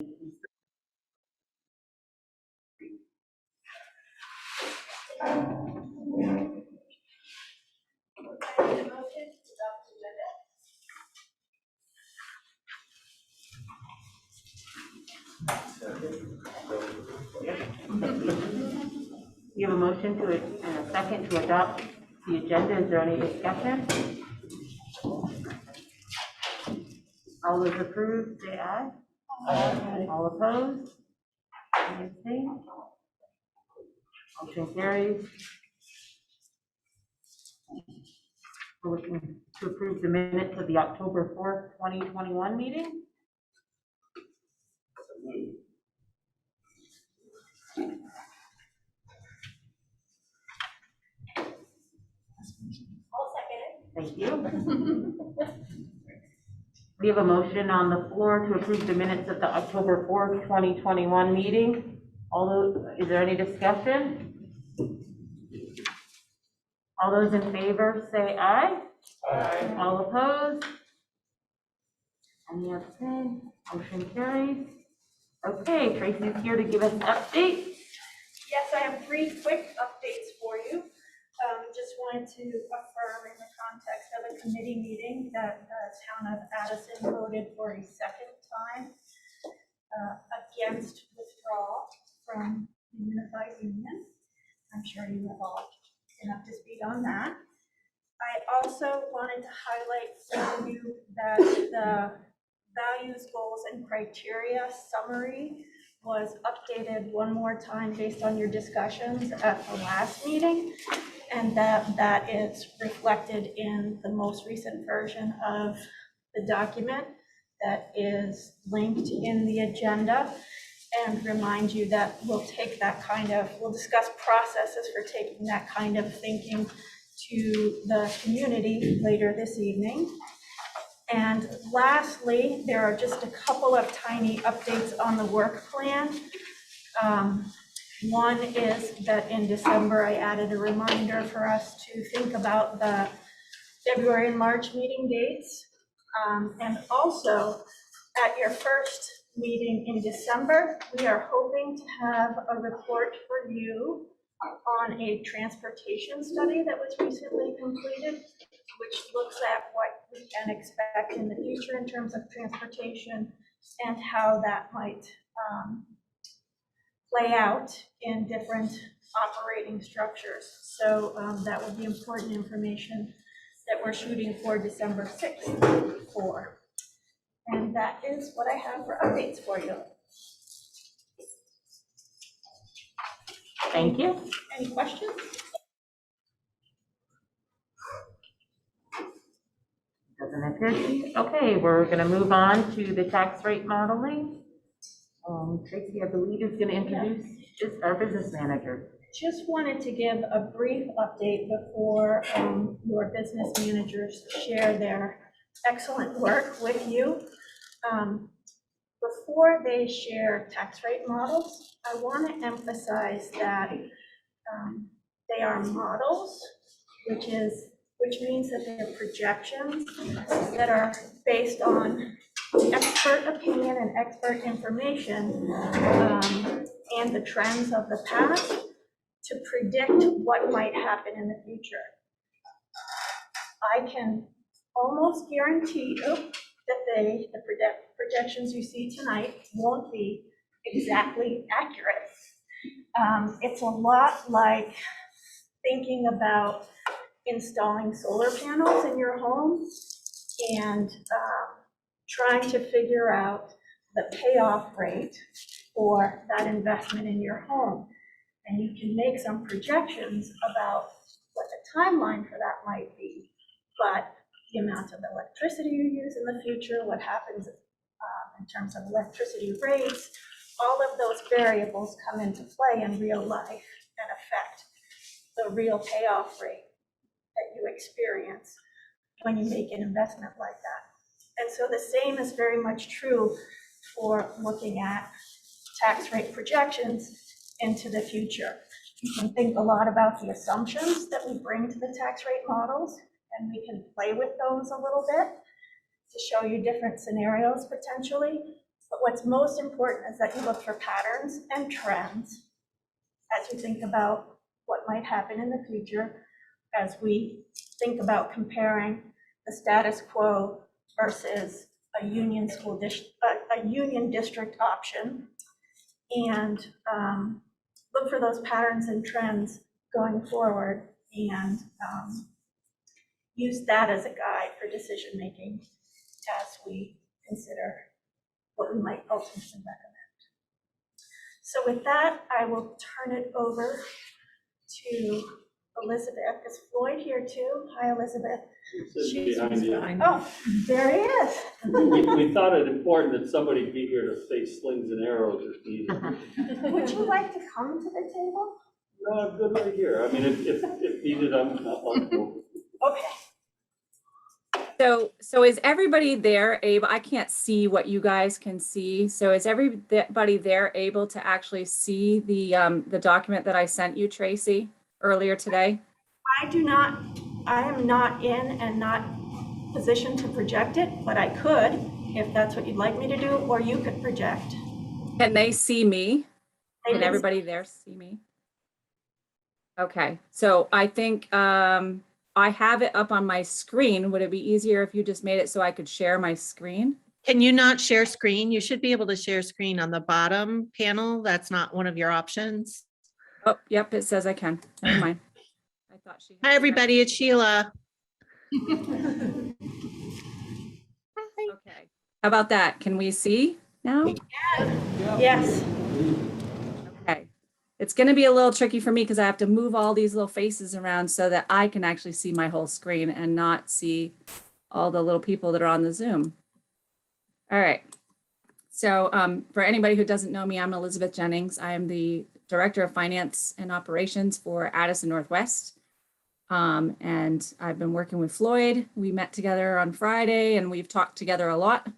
You have a motion to and a second to adopt the agenda. Is there any discussion? All those approved, say aye. Aye. All opposed? Any abstain? Motion carries. We're looking to approve the minutes of the October 4th, 2021 meeting. I'll second it. Thank you. We have a motion on the floor to approve the minutes of the October 4th, 2021 meeting. Is there any discussion? All those in favor say aye. Aye. All opposed? Any abstain? Motion carries. Okay, Tracy's here to give us an update. Yes, I have 3 quick updates for you. Just wanted to affirm in the context of a committee meeting that the town of Addison voted for a second time against withdrawal from the unified union. I'm sure you have all been up to speed on that. I also wanted to highlight for you that the values, goals, and criteria summary was updated one more time based on your discussions at the last meeting, and that is reflected in the most recent version of the document that is linked in the agenda, and remind you that we'll discuss processes for taking that kind of thinking to the community later this evening. And lastly, there are just a couple of tiny updates on the work plan. One is that in December, I added a reminder for us to think about the February and March meeting dates. And also, at your first meeting in December, we are hoping to have a report for you on a transportation study that was recently completed, which looks at what we can expect in the future in terms of transportation and how that might play out in different operating structures. So that would be important information that we're shooting for December 6th for. And that is what I have for updates for you. Thank you. Any questions? Doesn't appear to be. Okay, we're going to move on to the tax rate modeling. Tracy, I believe, is going to introduce our business manager. Just wanted to give a brief update before your business managers share their excellent work with you. Before they share tax rate models, I want to emphasize that they are models, which means that they are projections that are based on expert opinion and expert information and the trends of the past to predict what might happen in the future. I can almost guarantee you that the projections you see tonight won't be exactly accurate. It's a lot like thinking about installing solar panels in your home and trying to figure out the payoff rate for that investment in your home. And you can make some projections about what the timeline for that might be, but the amount of electricity you use in the future, what happens in terms of electricity rates, all of those variables come into play in real life and affect the real payoff rate that you experience when you make an investment like that. And so the same is very much true for looking at tax rate projections into the future. You can think a lot about the assumptions that we bring to the tax rate models, and we can play with those a little bit to show you different scenarios potentially. But what's most important is that you look for patterns and trends as you think about what might happen in the future, as we think about comparing the status quo versus a union a union district option, and look for those patterns and trends going forward, and use that as a guide for decision making as we consider what we might ultimately recommend. So with that, I will turn it over to Elizabeth. Is Floyd here too? Hi, Elizabeth. She's behind you. Oh, there he is. We thought it important that somebody be here to face slings and arrows if needed. Would you like to come to the table? No, I'm good right here. I mean, if needed, I'm comfortable. Okay. So is everybody there able, I can't see what you guys can see. So is everybody there able to actually see the document that I sent you, Tracy, earlier today? I am not in and not positioned to project it, but I could, if that's what you'd like me to do, or you could project. Can they see me? They Can can- everybody there see me? Okay, so I think I have it up on my screen. Would it be easier if you just made it so I could share my screen? Can you not share screen? You should be able to share screen on the bottom panel. That's not one of your options. Oh, yep, it says I can. Never mind. I thought she. Hi, everybody. It's Sheila. Okay, how about that? Can we see now? Yes. Okay, it's going to be a little tricky for me because I have to move all these little faces around so that I can actually see my whole screen and not see all the little people that are on the Zoom. All right. So for anybody who doesn't know me, I'm Elizabeth Jennings. I am the Director of Finance and Operations for Addison Northwest. And I've been working with Floyd. We met together on Friday and we've talked together a lot,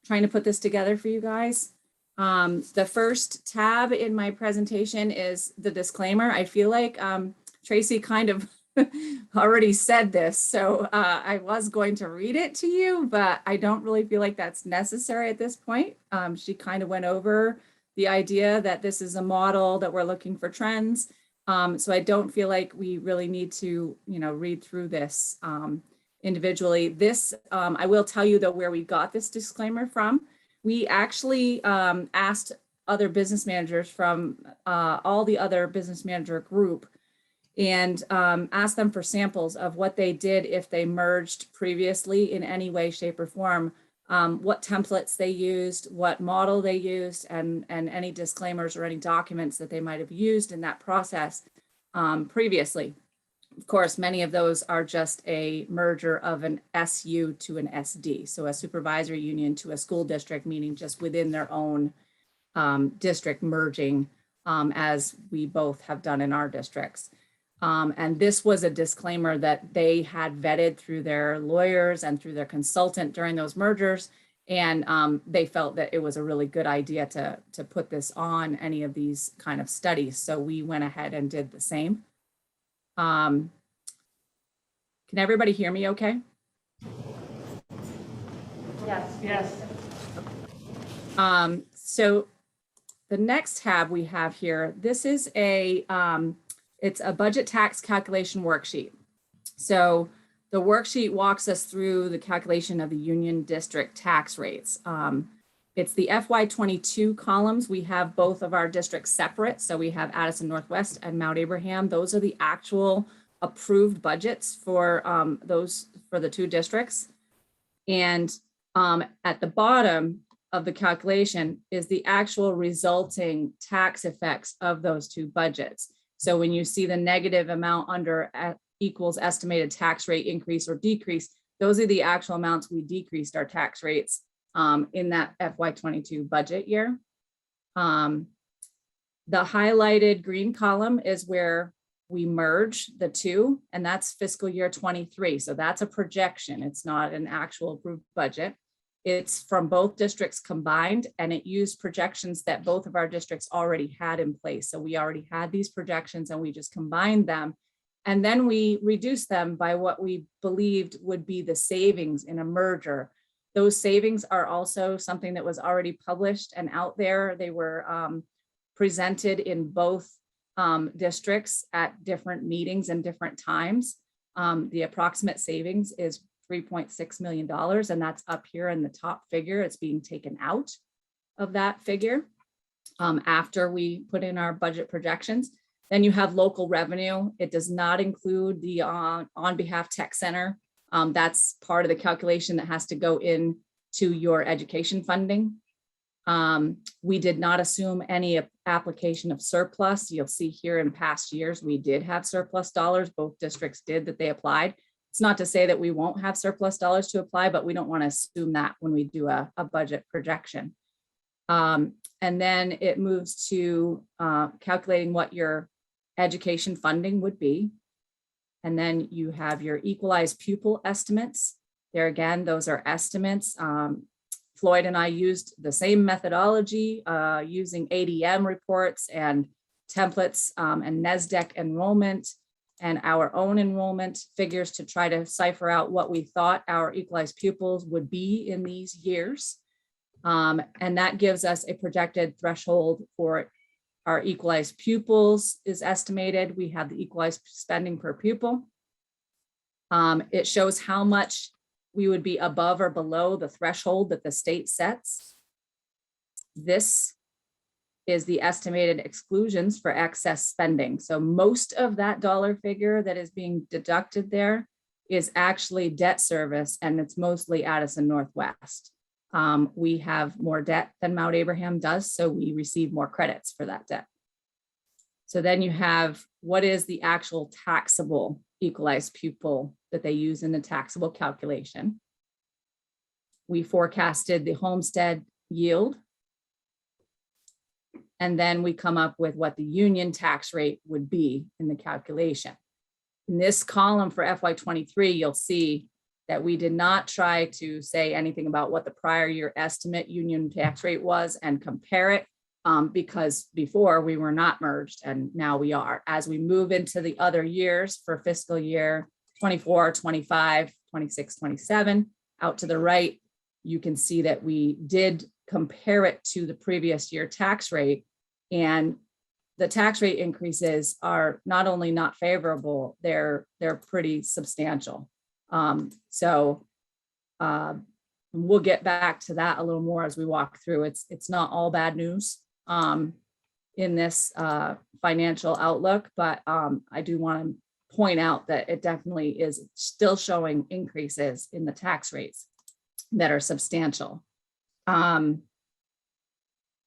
trying to put this together for you guys. The first tab in my presentation is the disclaimer. I feel like Tracy kind of already said this, so I was going to read it to you, but I don't really feel like that's necessary at this point. She kind of went over the idea that this is a model that we're looking for trends. So I don't feel like we really need to, read through this individually. This, I will tell you though, where we got this disclaimer from. We actually asked other business managers from all the other business manager group and asked them for samples of what they did if they merged previously in any way, shape, or form, what templates they used, what model they used, and any disclaimers or any documents that they might have used in that process previously. Of course, many of those are just a merger of an SU to an SD, so a supervisory union to a school district, meaning just within their own district merging, as we both have done in our districts. And this was a disclaimer that they had vetted through their lawyers and through their consultant during those mergers. And they felt that it was a really good idea to put this on any of these kind of studies. So we went ahead and did the same. Can everybody hear me okay? Yes. Yes. So the next tab we have here, this is it's a budget tax calculation worksheet. So the worksheet walks us through the calculation of the union district tax rates. It's the FY22 columns. We have both of our districts separate. So we have Addison Northwest and Mount Abraham. Those are the actual approved budgets for the two districts. And at the bottom of the calculation is the actual resulting tax effects of those two budgets. So when you see the negative amount under equals estimated tax rate increase or decrease, those are the actual amounts we decreased our tax rates in that FY22 budget year. The highlighted green column is where we merge the two, and that's fiscal year 23. So that's a projection. It's not an actual approved budget. It's from both districts combined, and it used projections that both of our districts already had in place. So we already had these projections and we just combined them. And then we reduced them by what we believed would be the savings in a merger. Those savings are also something that was already published and out there. They were presented in both districts at different meetings and different times. The approximate savings is $3.6 million, and that's up here in the top figure. It's being taken out of that figure after we put in our budget projections. Then you have local revenue. It does not include the on behalf tech center. That's part of the calculation that has to go into your education funding. We did not assume any application of surplus. You'll see here in past years, we did have surplus dollars. Both districts did that they applied. It's not to say that we won't have surplus dollars to apply, but we don't want to assume that when we do a budget projection. And then it moves to calculating what your education funding would be. And then you have your equalized pupil estimates. There again, those are estimates. Floyd and I used the same methodology using ADM reports and templates and NESDEC enrollment and our own enrollment figures to try to cipher out what we thought our equalized pupils would be in these years. And that gives us a projected threshold for our equalized pupils is estimated. We have the equalized spending per pupil. It shows how much we would be above or below the threshold that the state sets. This is the estimated exclusions for excess spending. So most of that dollar figure that is being deducted there is actually debt service, and it's mostly Addison Northwest. We have more debt than Mount Abraham does, so we receive more credits for that debt. So then you have what is the actual taxable equalized pupil that they use in the taxable calculation. We forecasted the homestead yield. And then we come up with what the union tax rate would be in the calculation. In this column for FY23, you'll see that we did not try to say anything about what the prior year estimate union tax rate was and compare it because before we were not merged and now we are. As we move into the other years for fiscal year 24, 25, 26, 27, out to the right, you can see that we did compare it to the previous year tax rate, and the tax rate increases are not only not favorable, they're pretty substantial. So we'll get back to that a little more as we walk through. It's not all bad news in this financial outlook, but I do want to point out that it definitely is still showing increases in the tax rates that are substantial.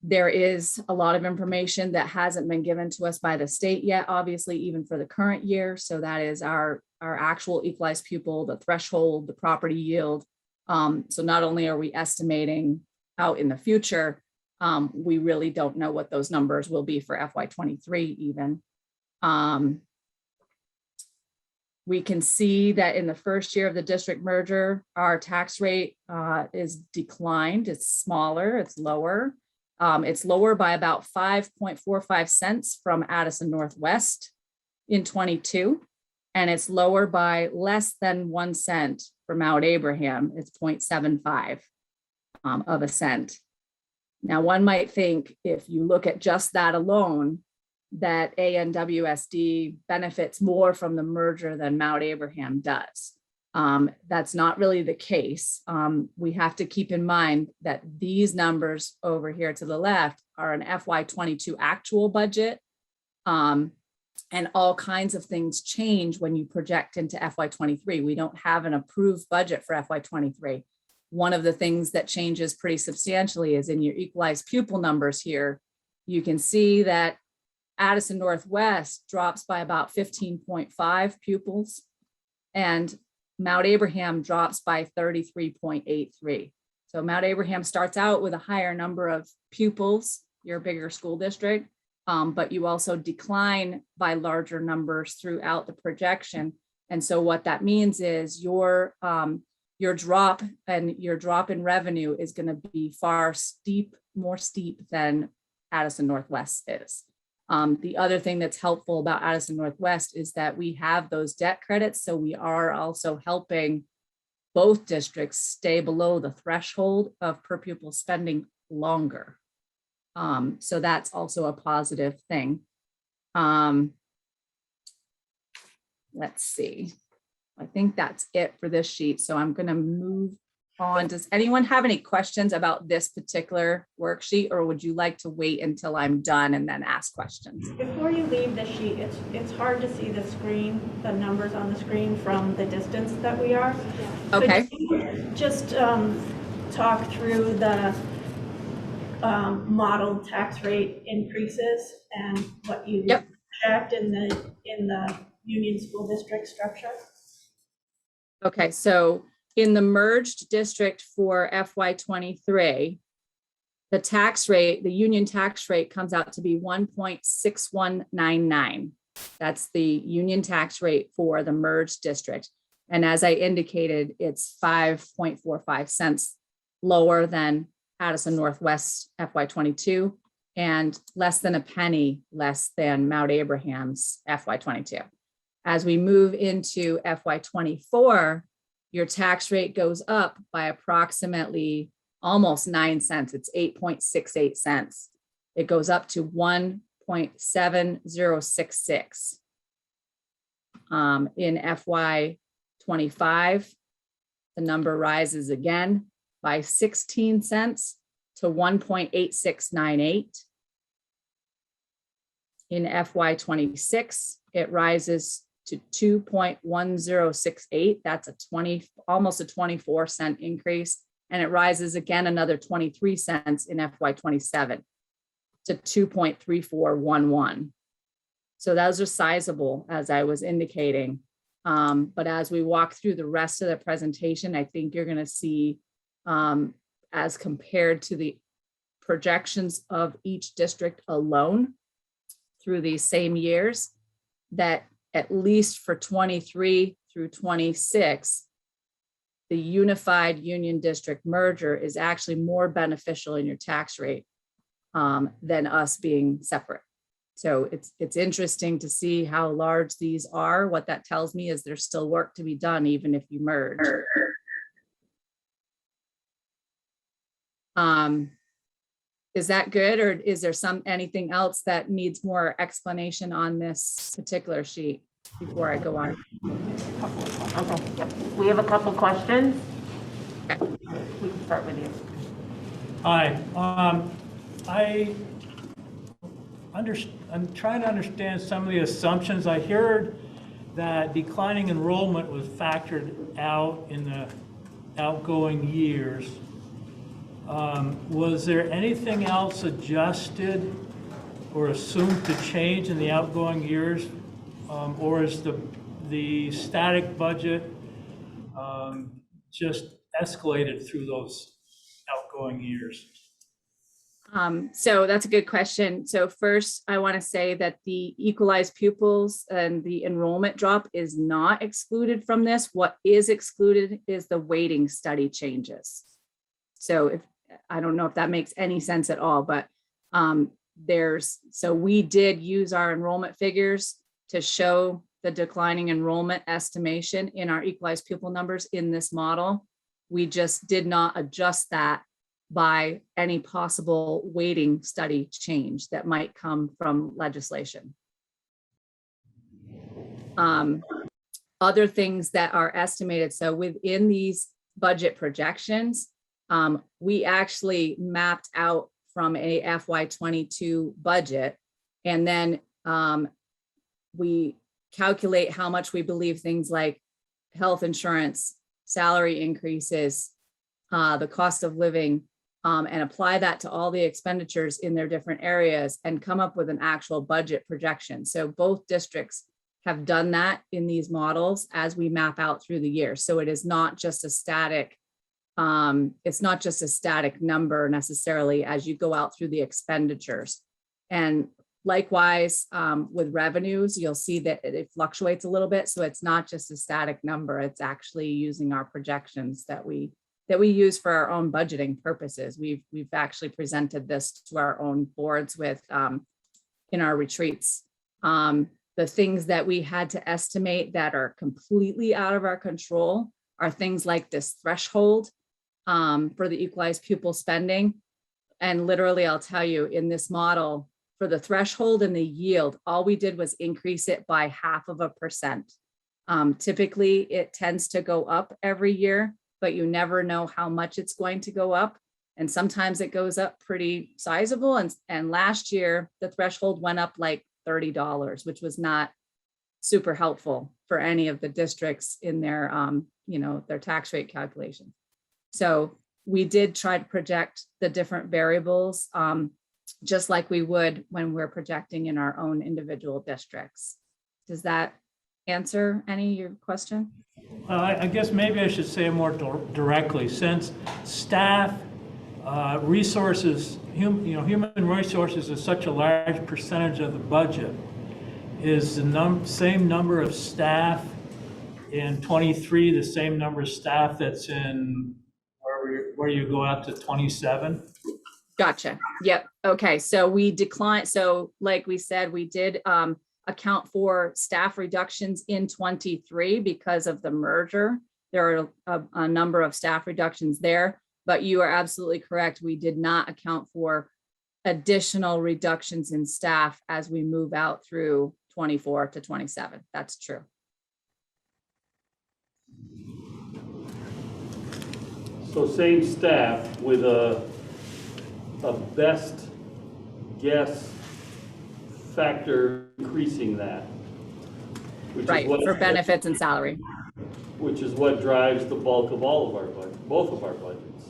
There is a lot of information that hasn't been given to us by the state yet, obviously, even for the current year. So that is our actual equalized pupil, the threshold, the property yield. So not only are we estimating out in the future, we really don't know what those numbers will be for FY23 even. We can see that in the first year of the district merger, our tax rate is declined. It's smaller, it's lower. It's lower by about 5.45 cents from Addison Northwest in 22, and it's lower by less than 1 cent for Mount Abraham. It's 0.75 of a cent. Now, one might think if you look at just that alone, that ANWSD benefits more from the merger than Mount Abraham does. That's not really the case. We have to keep in mind that these numbers over here to the left are an FY22 actual budget, and all kinds of things change when you project into FY23. We don't have an approved budget for FY23. One of the things that changes pretty substantially is in your equalized pupil numbers here. You can see that Addison Northwest drops by about 15.5 pupils, and Mount Abraham drops by 33.83. So Mount Abraham starts out with a higher number of pupils, your bigger school district, but you also decline by larger numbers throughout the projection. And so what that means is your drop in revenue is going to be more steep than Addison Northwest is. The other thing that's helpful about Addison Northwest is that we have those debt credits. So we are also helping both districts stay below the threshold of per pupil spending longer. So that's also a positive thing. Let's see. I think that's it for this sheet. So I'm going to move on. Does anyone have any questions about this particular worksheet, or would you like to wait until I'm done and then ask questions? Before you leave the sheet, it's hard to see the screen, the numbers on the screen from the distance that we are. Okay. Could you just talk through the modeled tax rate increases and what you project in the union school district structure? Okay, so in the merged district for FY23, the tax rate, the union tax rate comes out to be 1.6199. That's the union tax rate for the merged district. And as I indicated, it's 5.45 cents lower than Addison Northwest FY22 and less than a penny less than Mount Abraham's FY22. As we move into FY24, your tax rate goes up by approximately almost 9 cents. It's 8.68 cents. It goes up to 1.7066. In FY25, the number rises again by 16 cents to 1.8698. In FY26, it rises to 2.1068. That's almost a 24-cent increase. And it rises again another 23 cents in FY27 to 2.3411. So those are sizable, as I was indicating. But as we walk through the rest of the presentation, I think you're going to see, as compared to the projections of each district alone through these same years, that at least for 23 through 26, the unified union district merger is actually more beneficial in your tax rate than us being separate. So it's interesting to see how large these are. What that tells me is there's still work to be done, even if you merge. Is that good, or is there anything else that needs more explanation on this particular sheet before I go on? Okay, yep. We have a couple questions. Okay. We can start with you. Hi, I'm trying to understand some of the assumptions. I heard that declining enrollment was factored out in the outgoing years. Was there anything else adjusted or assumed to change in the outgoing years? Or is the static budget just escalated through those outgoing years? So that's a good question. So first, I want to say that the equalized pupils and the enrollment drop is not excluded from this. What is excluded is the weighting study changes. So I don't know if that makes any sense at all, but so we did use our enrollment figures to show the declining enrollment estimation in our equalized pupil numbers in this model. We just did not adjust that by any possible weighting study change that might come from legislation. Other things that are estimated, so within these budget projections, we actually mapped out from a FY22 budget, and then we calculate how much we believe things like health insurance, salary increases, the cost of living, and apply that to all the expenditures in their different areas and come up with an actual budget projection. So both districts have done that in these models as we map out through the year. So it is not just a static, number necessarily as you go out through the expenditures. And likewise, with revenues, you'll see that it fluctuates a little bit. So it's not just a static number. It's actually using our projections that we use for our own budgeting purposes. We've actually presented this to our own boards in our retreats. The things that we had to estimate that are completely out of our control are things like this threshold for the equalized pupil spending. And literally, I'll tell you, in this model, for the threshold and the yield, all we did was increase it by 0.5%. Typically, it tends to go up every year, but you never know how much it's going to go up. And sometimes it goes up pretty sizable. And last year, the threshold went up like $30, which was not super helpful for any of the districts in their, their tax rate calculation. So we did try to project the different variables, just like we would when we're projecting in our own individual districts. Does that answer any of your question? I guess maybe I should say it more directly, since staff resources, human resources is such a large percentage of the budget. Is the same number of staff in 23 the same number of staff that's in where you go out to 27? Gotcha. Yep. Okay. So we declined. So like we said, we did account for staff reductions in 23 because of the merger. There are a number of staff reductions there, but you are absolutely correct. We did not account for additional reductions in staff as we move out through 24 to 27. That's true. So same staff with a best guess factor increasing that. Which Right, is what, for benefits and salary. Which is what drives the bulk of all of our budget, both of our budgets.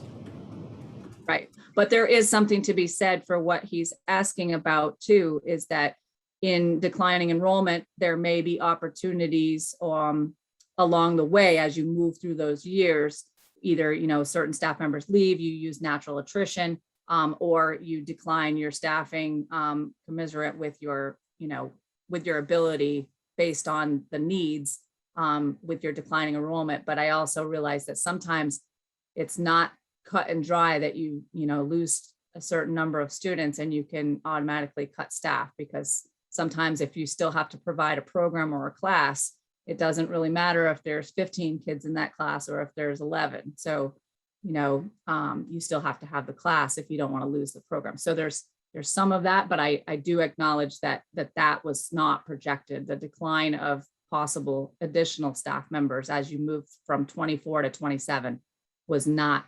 Right. But there is something to be said for what he's asking about too, is that in declining enrollment, there may be opportunities along the way as you move through those years. Either, certain staff members leave, you use natural attrition, or you decline your staffing commensurate with your, with your ability based on the needs with your declining enrollment. But I also realize that sometimes it's not cut and dry that you lose a certain number of students and you can automatically cut staff, because sometimes if you still have to provide a program or a class, it doesn't really matter if there's 15 kids in that class or if there's 11. So, you still have to have the class if you don't want to lose the program. So there's some of that, but I do acknowledge that was not projected. The decline of possible additional staff members as you move from 24 to 27 was not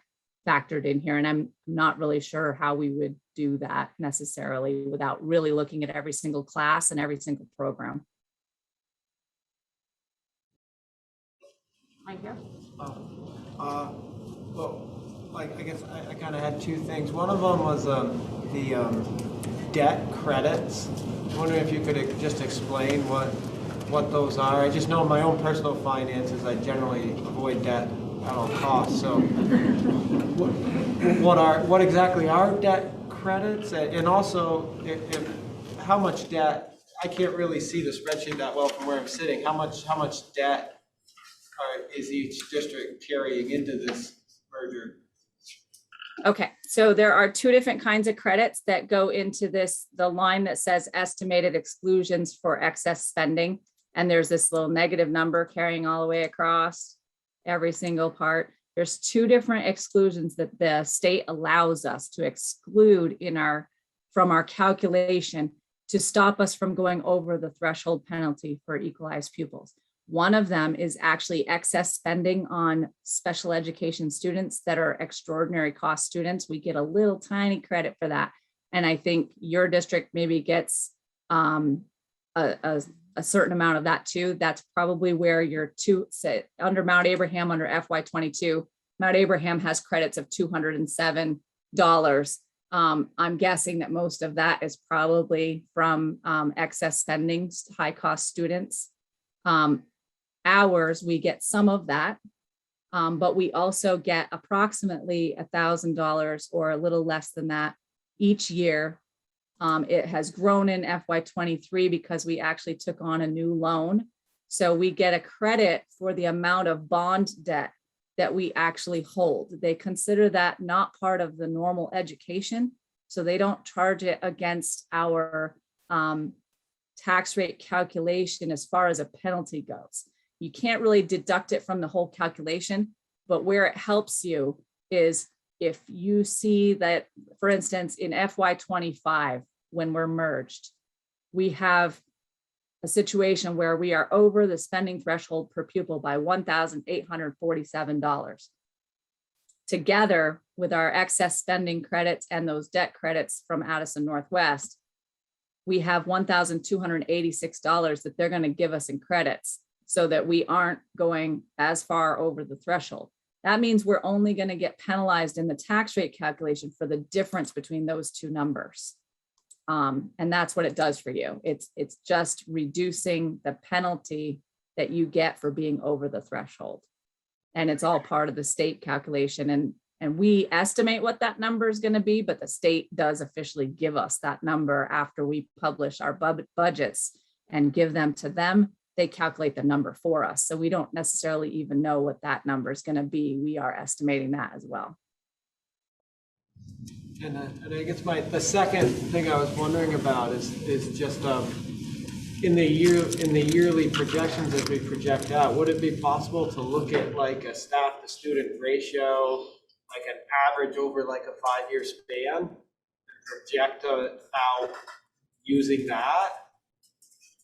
factored in here. And I'm not really sure how we would do that necessarily without really looking at every single class and every single program. Right here. Well, I guess I kind of had two things. One of them was the debt credits. I'm wondering if you could just explain what those are. I just know in my own personal finances, I generally avoid debt at all costs. So what exactly are debt credits? And also, if how much debt, I can't really see the spreadsheet that well from where I'm sitting. How much debt is each district carrying into this merger? Okay, so there are two different kinds of credits that go into this, the line that says estimated exclusions for excess spending. And there's this little negative number carrying all the way across every single part. There's two different exclusions that the state allows us to exclude from our calculation to stop us from going over the threshold penalty for equalized pupils. One of them is actually excess spending on special education students that are extraordinary cost students. We get a little tiny credit for that. And I think your district maybe gets a certain amount of that too. That's probably where your say under Mount Abraham, under FY22, Mount Abraham has credits of $207. I'm guessing that most of that is probably from excess spending, high cost students. Ours, we get some of that, but we also get approximately $1,000 or a little less than that each year. It has grown in FY23 because we actually took on a new loan. So we get a credit for the amount of bond debt that we actually hold. They consider that not part of the normal education. So they don't charge it against our tax rate calculation as far as a penalty goes. You can't really deduct it from the whole calculation, but where it helps you is if you see that, for instance, in FY25, when we're merged, we have a situation where we are over the spending threshold per pupil by $1,847. Together with our excess spending credits and those debt credits from Addison Northwest, we have $1,286 that they're going to give us in credits so that we aren't going as far over the threshold. That means we're only going to get penalized in the tax rate calculation for the difference between those two numbers. And that's what it does for you. It's just reducing the penalty that you get for being over the threshold. And it's all part of the state calculation. And we estimate what that number is going to be, but the state does officially give us that number after we publish our budgets and give them to them. They calculate the number for us. So we don't necessarily even know what that number is going to be. We are estimating that as well. And I guess the second thing I was wondering about is just in the yearly projections as we project out, would it be possible to look at like a staff to student ratio, like an average over like a 5-year span, and project out using that?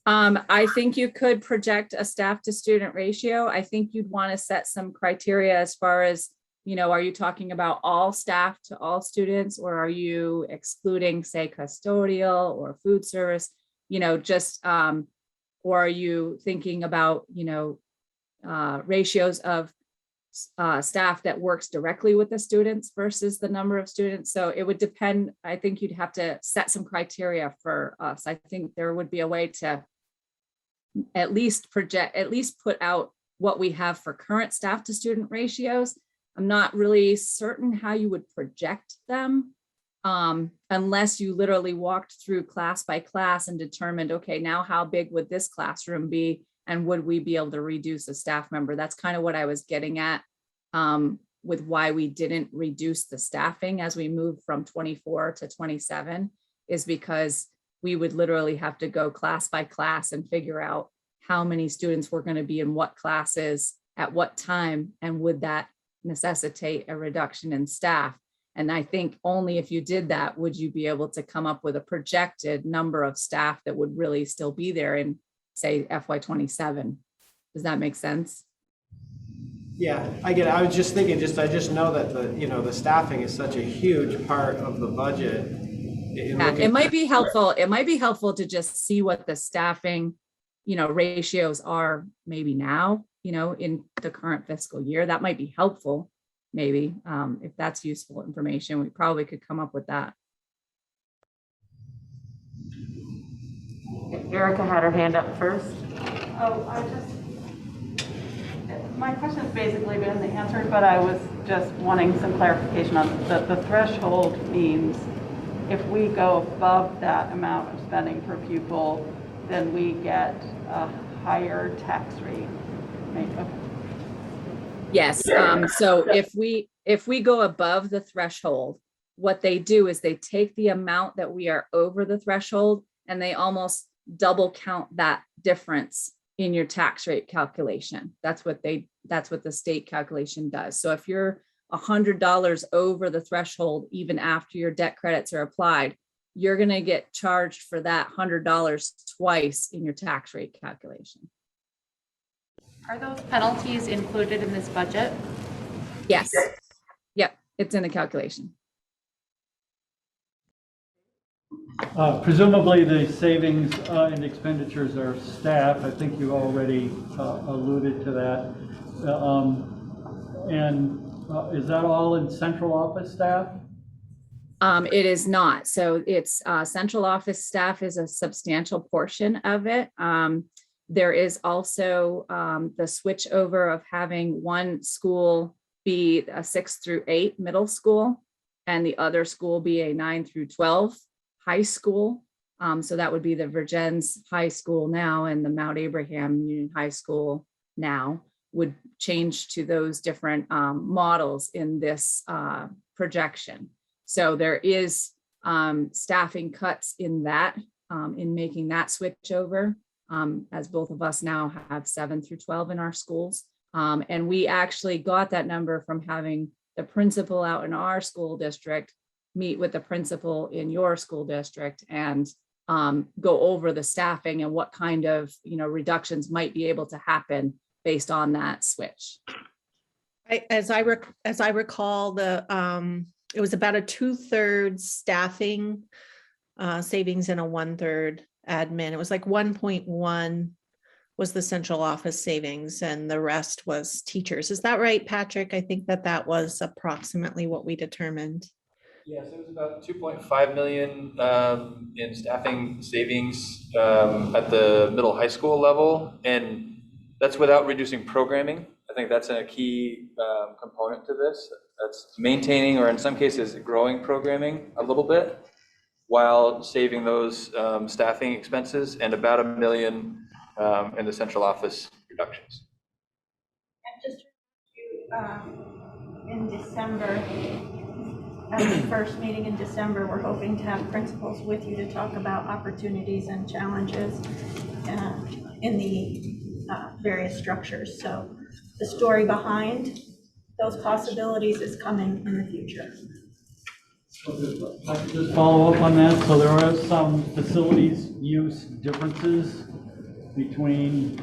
I think you could project a staff to student ratio. I think you'd want to set some criteria as far as, are you talking about all staff to all students, or are you excluding, say, custodial or food service, or are you thinking about, ratios of staff that works directly with the students versus the number of students. So it would depend. I think you'd have to set some criteria for us. I think there would be a way to at least put out what we have for current staff to student ratios. I'm not really certain how you would project them unless you literally walked through class by class and determined, okay, now how big would this classroom be? And would we be able to reduce a staff member? That's kind of what I was getting at with why we didn't reduce the staffing as we moved from 24 to 27, is because we would literally have to go class by class and figure out how many students were going to be in what classes at what time, and would that necessitate a reduction in staff. And I think only if you did that would you be able to come up with a projected number of staff that would really still be there in, say, FY27. Does that make sense? Yeah, I get it. I was just thinking, I just know that the staffing is such a huge part of the budget. It might be helpful. It might be helpful to just see what the staffing, ratios are maybe now, in the current fiscal year. That might be helpful. Maybe if that's useful information, we probably could come up with that. Erica had her hand up first. My question's basically been answered, but I was just wanting some clarification on the threshold means if we go above that amount of spending per pupil, then we get a higher tax rate. Okay. Yes. So if we go above the threshold, what they do is they take the amount that we are over the threshold and they almost double count that difference in your tax rate calculation. That's what the state calculation does. So if you're $100 over the threshold, even after your debt credits are applied, you're going to get charged for that $100 twice in your tax rate calculation. Are those penalties included in this budget? Yes. Yep. It's in the calculation. Presumably the savings and expenditures are staff. I think you already alluded to that. Is that all in central office staff? It is not. So it's central office staff is a substantial portion of it. There is also the switch over of having one school be a 6 through 8 middle school and the other school be a 9 through 12 high school. So that would be the Virgins High School now and the Mount Abraham Union High School now would change to those different models in this projection. So there is staffing cuts in that, in making that switch over. as both of us now have 7 through 12 in our schools. And we actually got that number from having the principal out in our school district meet with the principal in your school district and go over the staffing and what kind of, reductions might be able to happen based on that switch. As I recall, it was about a 2/3 staffing savings and a 1/3 admin. It was like 1.1 was the central office savings and the rest was teachers. Is that right, Patrick? I think that was approximately what we determined. Yes, it was about 2.5 million in staffing savings at the middle high school level, and that's without reducing programming. I think that's a key component to this. That's maintaining, or in some cases, growing programming a little bit while saving those staffing expenses, and about $1 million in the central office reductions. And just in December, at the first meeting in December, we're hoping to have principals with you to talk about opportunities and challenges in the various structures. So the story behind those possibilities is coming in the future. If I could just follow up on that. So there are some facilities use differences between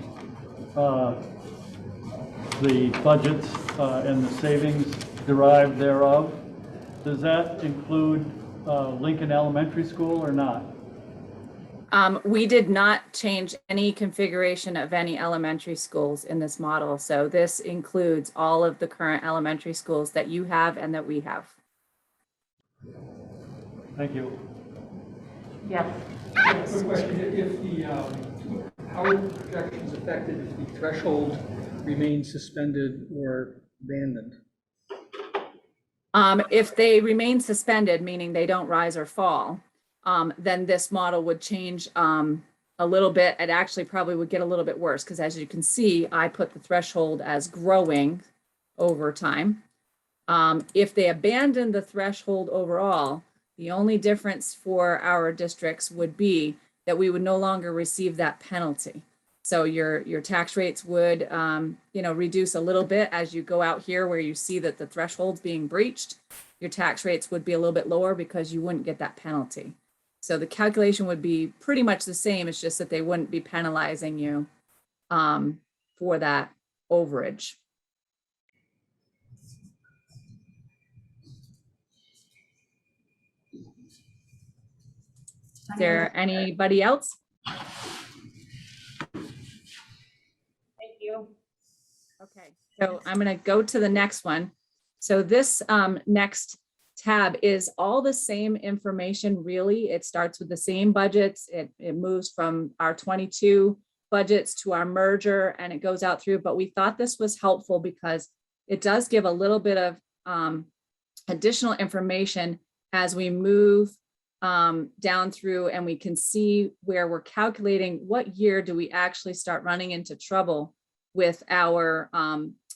the budgets and the savings derived thereof. Does that include Lincoln Elementary School or not? We did not change any configuration of any elementary schools in this model. So this includes all of the current elementary schools that you have and that we have. Thank you. Yes. Quick question, if the, how are projections affected if the threshold remains suspended or abandoned? If they remain suspended, meaning they don't rise or fall, then this model would change a little bit. It actually probably would get a little bit worse because, as you can see, I put the threshold as growing over time. If they abandon the threshold overall, the only difference for our districts would be that we would no longer receive that penalty. So your tax rates would, reduce a little bit as you go out here where you see that the threshold's being breached. Your tax rates would be a little bit lower because you wouldn't get that penalty. So the calculation would be pretty much the same. It's just that they wouldn't be penalizing you for that overage. Is there anybody else? Thank you. Okay, so I'm going to go to the next one. So this next tab is all the same information, really. It starts with the same budgets. It moves from our 22 budgets to our merger, and it goes out through. But we thought this was helpful because it does give a little bit of additional information as we move down through, and we can see where we're calculating what year do we actually start running into trouble with our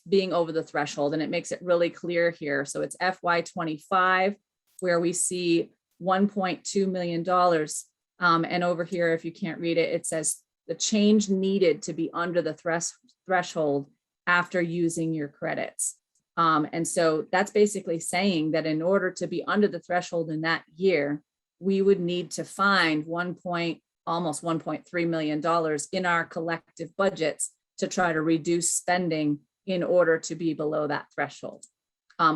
being over the threshold, and it makes it really clear here. So it's FY25 where we see $1.2 million. And over here, if you can't read it, it says the change needed to be under the threshold after using your credits. And so that's basically saying that in order to be under the threshold in that year, we would need to find almost $1.3 million in our collective budgets to try to reduce spending in order to be below that threshold,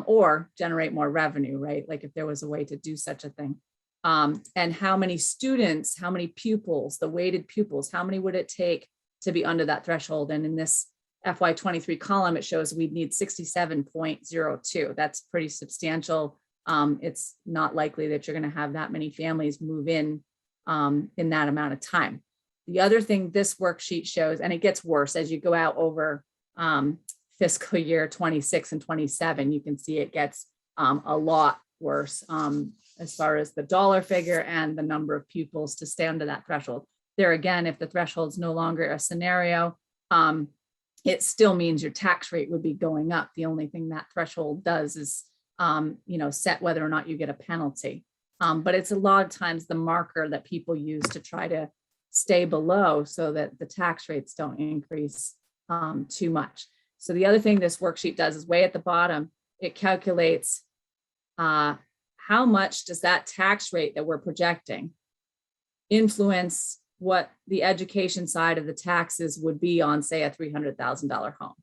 or generate more revenue, right? Like if there was a way to do such a thing. And how many students, how many pupils, the weighted pupils, how many would it take to be under that threshold? And in this FY23 column, it shows we'd need 67.02. That's pretty substantial. It's not likely that you're going to have that many families move in that amount of time. The other thing this worksheet shows, and it gets worse as you go out over fiscal year 26 and 27, you can see it gets a lot worse as far as the dollar figure and the number of pupils to stay under that threshold. There again, if the threshold is no longer a scenario, it still means your tax rate would be going up. The only thing that threshold does is set whether or not you get a penalty. But it's a lot of times the marker that people use to try to stay below so that the tax rates don't increase too much. So the other thing this worksheet does is way at the bottom, it calculates how much does that tax rate that we're projecting influence what the education side of the taxes would be on, say, a $300,000 home.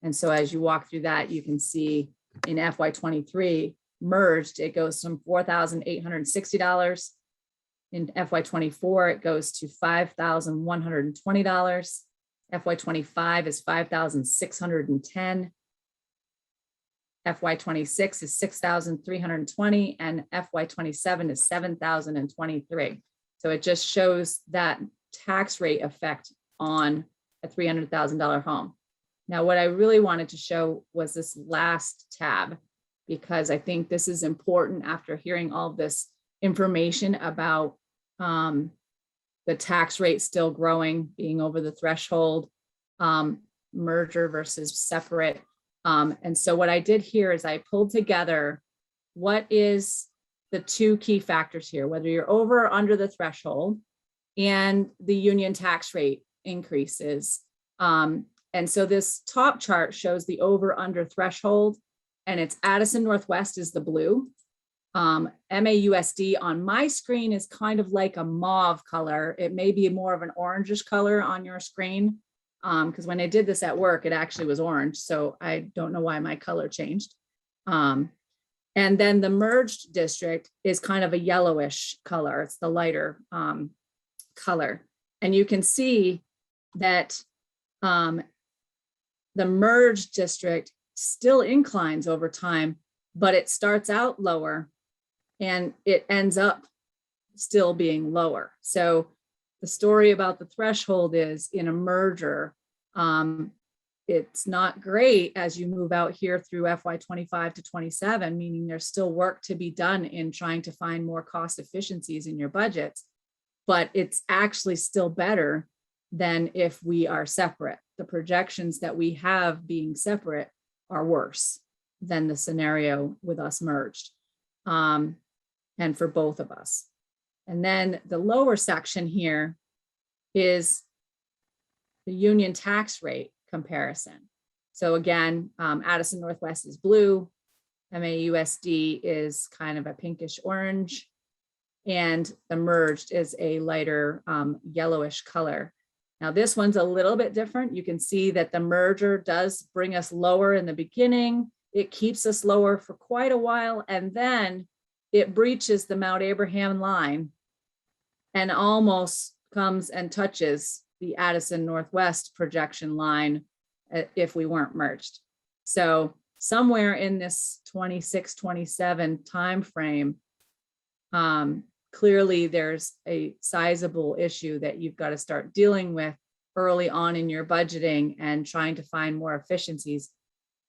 And so as you walk through that, you can see in FY23 merged, it goes from $4,860. In FY24, it goes to $5,120. FY25 is $5,610. FY26 is $6,320, and FY27 is $7,023. So it just shows that tax rate effect on a $300,000 home. Now, what I really wanted to show was this last tab, because I think this is important after hearing all this information about the tax rate still growing, being over the threshold, merger versus separate. And so what I did here is I pulled together what is the two key factors here, whether you're over or under the threshold and the union tax rate increases. And so this top chart shows the over under threshold, and it's Addison Northwest is the blue. MAUSD on my screen is kind of like a mauve color. It may be more of an orangish color on your screen, because when I did this at work, it actually was orange. So I don't know why my color changed. And then the merged district is kind of a yellowish color. It's the lighter color. And you can see that the merged district still inclines over time, but it starts out lower and it ends up still being lower. So the story about the threshold is in a merger, it's not great as you move out here through FY25 to 27, meaning there's still work to be done in trying to find more cost efficiencies in your budgets, but it's actually still better than if we are separate. The projections that we have being separate are worse than the scenario with us merged, and for both of us. And then the lower section here is the union tax rate comparison. So again, Addison Northwest is blue, MAUSD is kind of a pinkish orange, and the merged is a lighter yellowish color. Now this one's a little bit different. You can see that the merger does bring us lower in the beginning. It keeps us lower for quite a while, and then it breaches the Mount Abraham line and almost comes and touches the Addison Northwest projection line if we weren't merged. So somewhere in this 26, 27 timeframe, clearly there's a sizable issue that you've got to start dealing with early on in your budgeting and trying to find more efficiencies,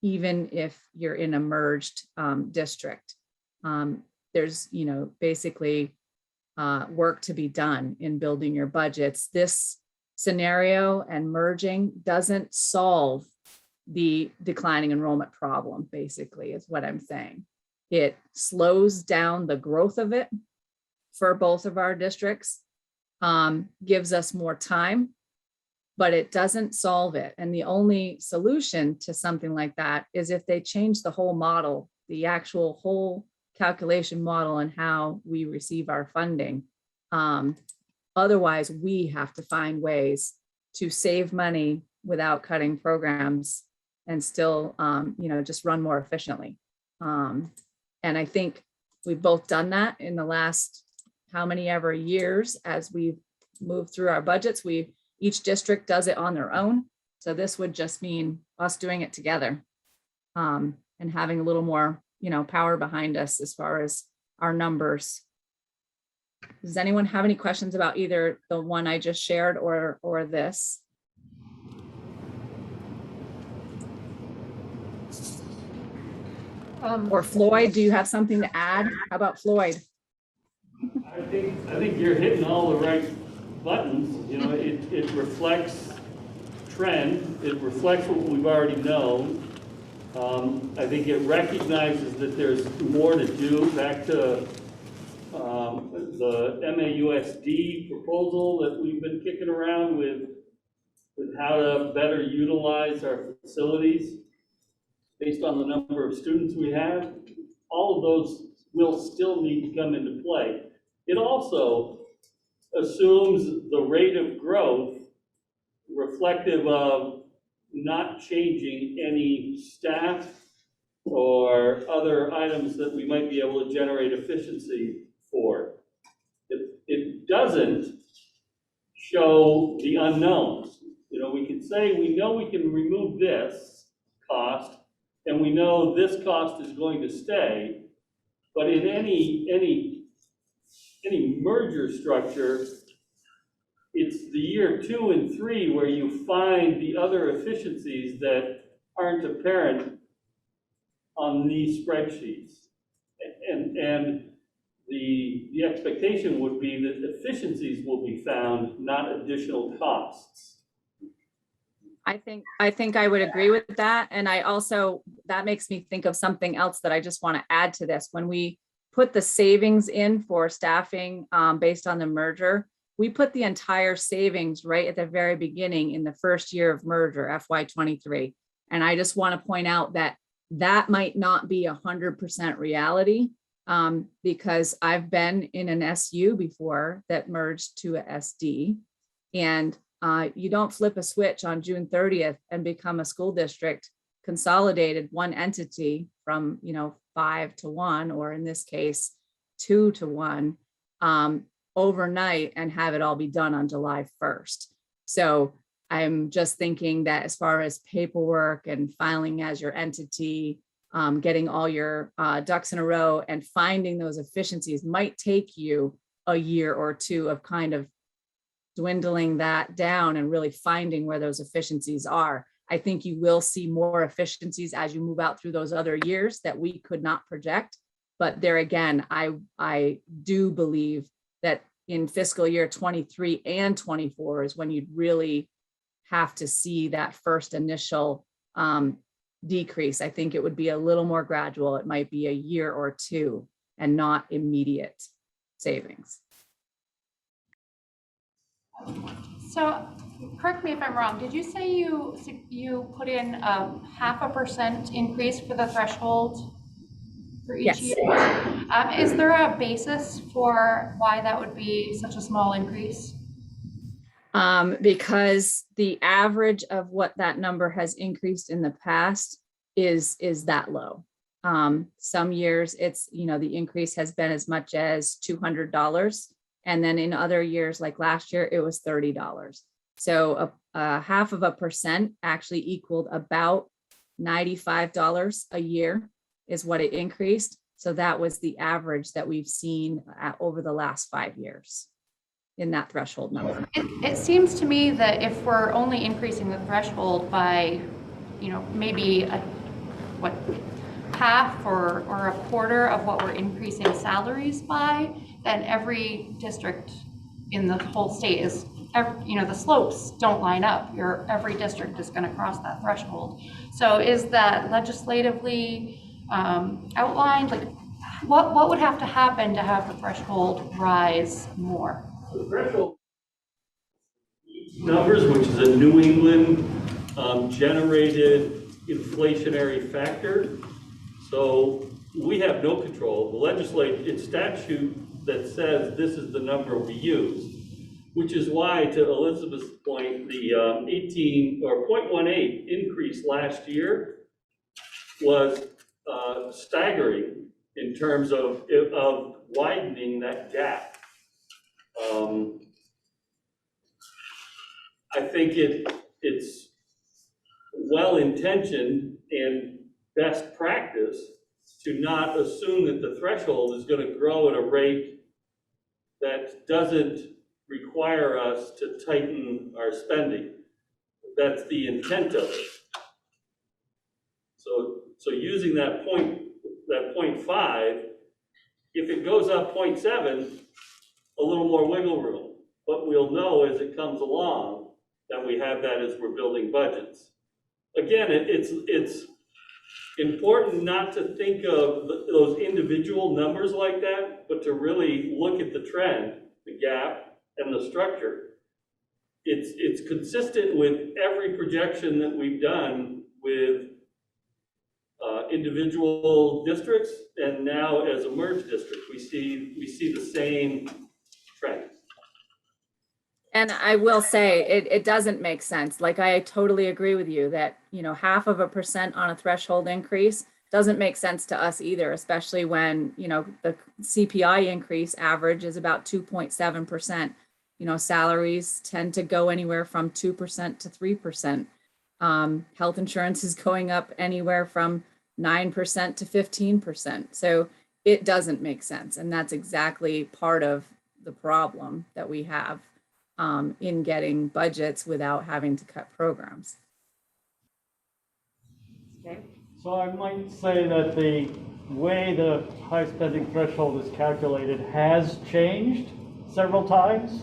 even if you're in a merged district. There's, basically work to be done in building your budgets. This scenario and merging doesn't solve the declining enrollment problem, basically, is what I'm saying. It slows down the growth of it for both of our districts, gives us more time, but it doesn't solve it. And the only solution to something like that is if they change the whole model, the actual whole calculation model and how we receive our funding. Otherwise, we have to find ways to save money without cutting programs and still, just run more efficiently. And I think we've both done that in the last how many ever years as we've moved through our budgets. Each district does it on their own. So this would just mean us doing it together, and having a little more, power behind us as far as our numbers. Does anyone have any questions about either the one I just shared or this? Or Floyd, do you have something to add? How about Floyd? I think you're hitting all the right buttons. It reflects trend. It reflects what we've already known. I think it recognizes that there's more to do. Back to the MAUSD proposal that we've been kicking around with how to better utilize our facilities based on the number of students we have, all of those will still need to come into play. It also assumes the rate of growth reflective of not changing any staff or other items that we might be able to generate efficiency for. It doesn't show the unknowns. You know, we can say we know we can remove this cost, and we know this cost is going to stay, but in any merger structure, it's the year 2 and 3 where you find the other efficiencies that aren't apparent on these spreadsheets. And the expectation would be that efficiencies will be found, not additional costs. I think I would agree with that. And I also, that makes me think of something else that I just want to add to this. When we put the savings in for staffing based on the merger, we put the entire savings right at the very beginning in the first year of merger, FY23. And I just want to point out that that might not be 100% reality because I've been in an SU before that merged to a SD, and you don't flip a switch on June 30th and become a school district consolidated one entity from 5 to 1, or in this case 2 to 1 overnight and have it all be done on July 1st. So I'm just thinking that as far as paperwork and filing as your entity, getting all your ducks in a row and finding those efficiencies might take you a year or two of kind of dwindling that down and really finding where those efficiencies are. I think you will see more efficiencies as you move out through those other years that we could not project. But there again, I do believe that in fiscal year 23 and 24 is when you'd really have to see that first initial decrease. I think it would be a little more gradual. It might be a year or two and not immediate savings. So correct me if I'm wrong, did you say you put in 0.5% increase for the threshold for each Yes. year? Is there a basis for why that would be such a small increase? Because the average of what that number has increased in the past is that low. Some years it's, the increase has been as much as $200. And then in other years, like last year, it was $30. So a 0.5% actually equaled about $95 a year is what it increased. So that was the average that we've seen over the last 5 years in that threshold number. It seems to me that if we're only increasing the threshold by, maybe half or a quarter of what we're increasing salaries by, then every district in the whole state is, the slopes don't line up. Every district is going to cross that threshold. So is that legislatively outlined? Like, what would have to happen to have the threshold rise more? The threshold numbers, which is a New England generated inflationary factor. So we have no control. The legislature, it's statute that says this is the number we use, which is why, to Elizabeth's point, the 0.18 increase last year was staggering in terms of widening that gap. I think it's well-intentioned and best practice to not assume that the threshold is going to grow at a rate that doesn't require us to tighten our spending. That's the intent of it. So using that 0.5, if it goes up 0.7, a little more wiggle room. But we'll know as it comes along that we have that as we're building budgets. Again, it's important not to think of those individual numbers like that, but to really look at the trend, the gap, and the structure. It's consistent with every projection that we've done with individual districts, and now as a merged district, we see the same trend. And I will say, it doesn't make sense. Like, I totally agree with you that, 0.5% on a threshold increase doesn't make sense to us either, especially when, the CPI increase average is about 2.7%. Salaries tend to go anywhere from 2% to 3%. Health insurance is going up anywhere from 9% to 15%. So it doesn't make sense. And that's exactly part of the problem that we have in getting budgets without having to cut programs. Okay. So I might say that the way the high spending threshold is calculated has changed several times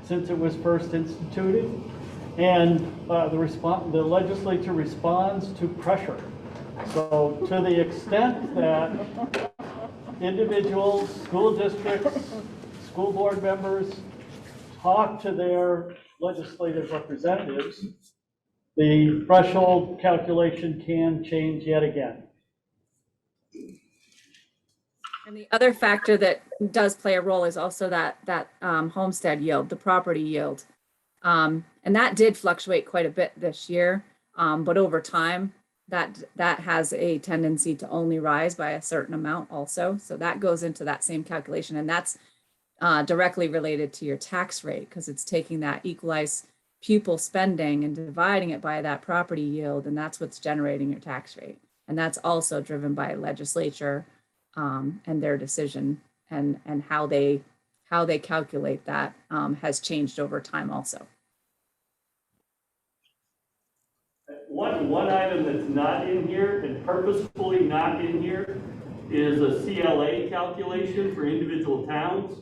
since it was first instituted. And the legislature responds to pressure. So to the extent that individuals, school districts, school board members talk to their legislative representatives, the threshold calculation can change yet again. And the other factor that does play a role is also that homestead yield, the property yield. And that did fluctuate quite a bit this year, but over time, that has a tendency to only rise by a certain amount also. So that goes into that same calculation, and that's directly related to your tax rate, because it's taking that equalized pupil spending and dividing it by that property yield, and that's what's generating your tax rate. And that's also driven by legislature and their decision, and how they calculate that has changed over time also. One item that's not in here, and purposefully not in here, is a CLA calculation for individual towns.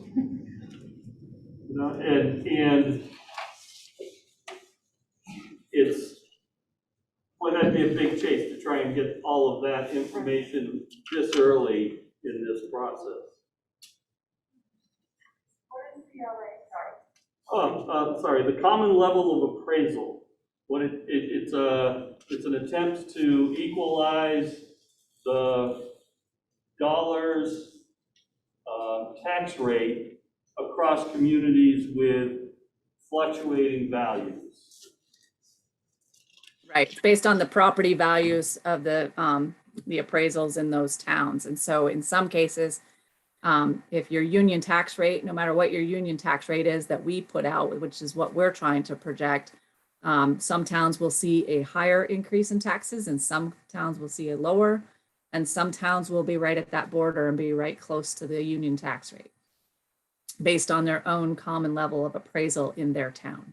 And it's, well, that'd be a big chase to try and get all of that information this early in this process. What is CLA? Sorry, the common level of appraisal. It's an attempt to equalize the dollars tax rate across communities with fluctuating values. Right, it's based on the property values of the appraisals in those towns. And so in some cases, if your union tax rate, no matter what your union tax rate is that we put out, which is what we're trying to project, some towns will see a higher increase in taxes, and some towns will see a lower, and some towns will be right at that border and be right close to the union tax rate based on their own common level of appraisal in their town.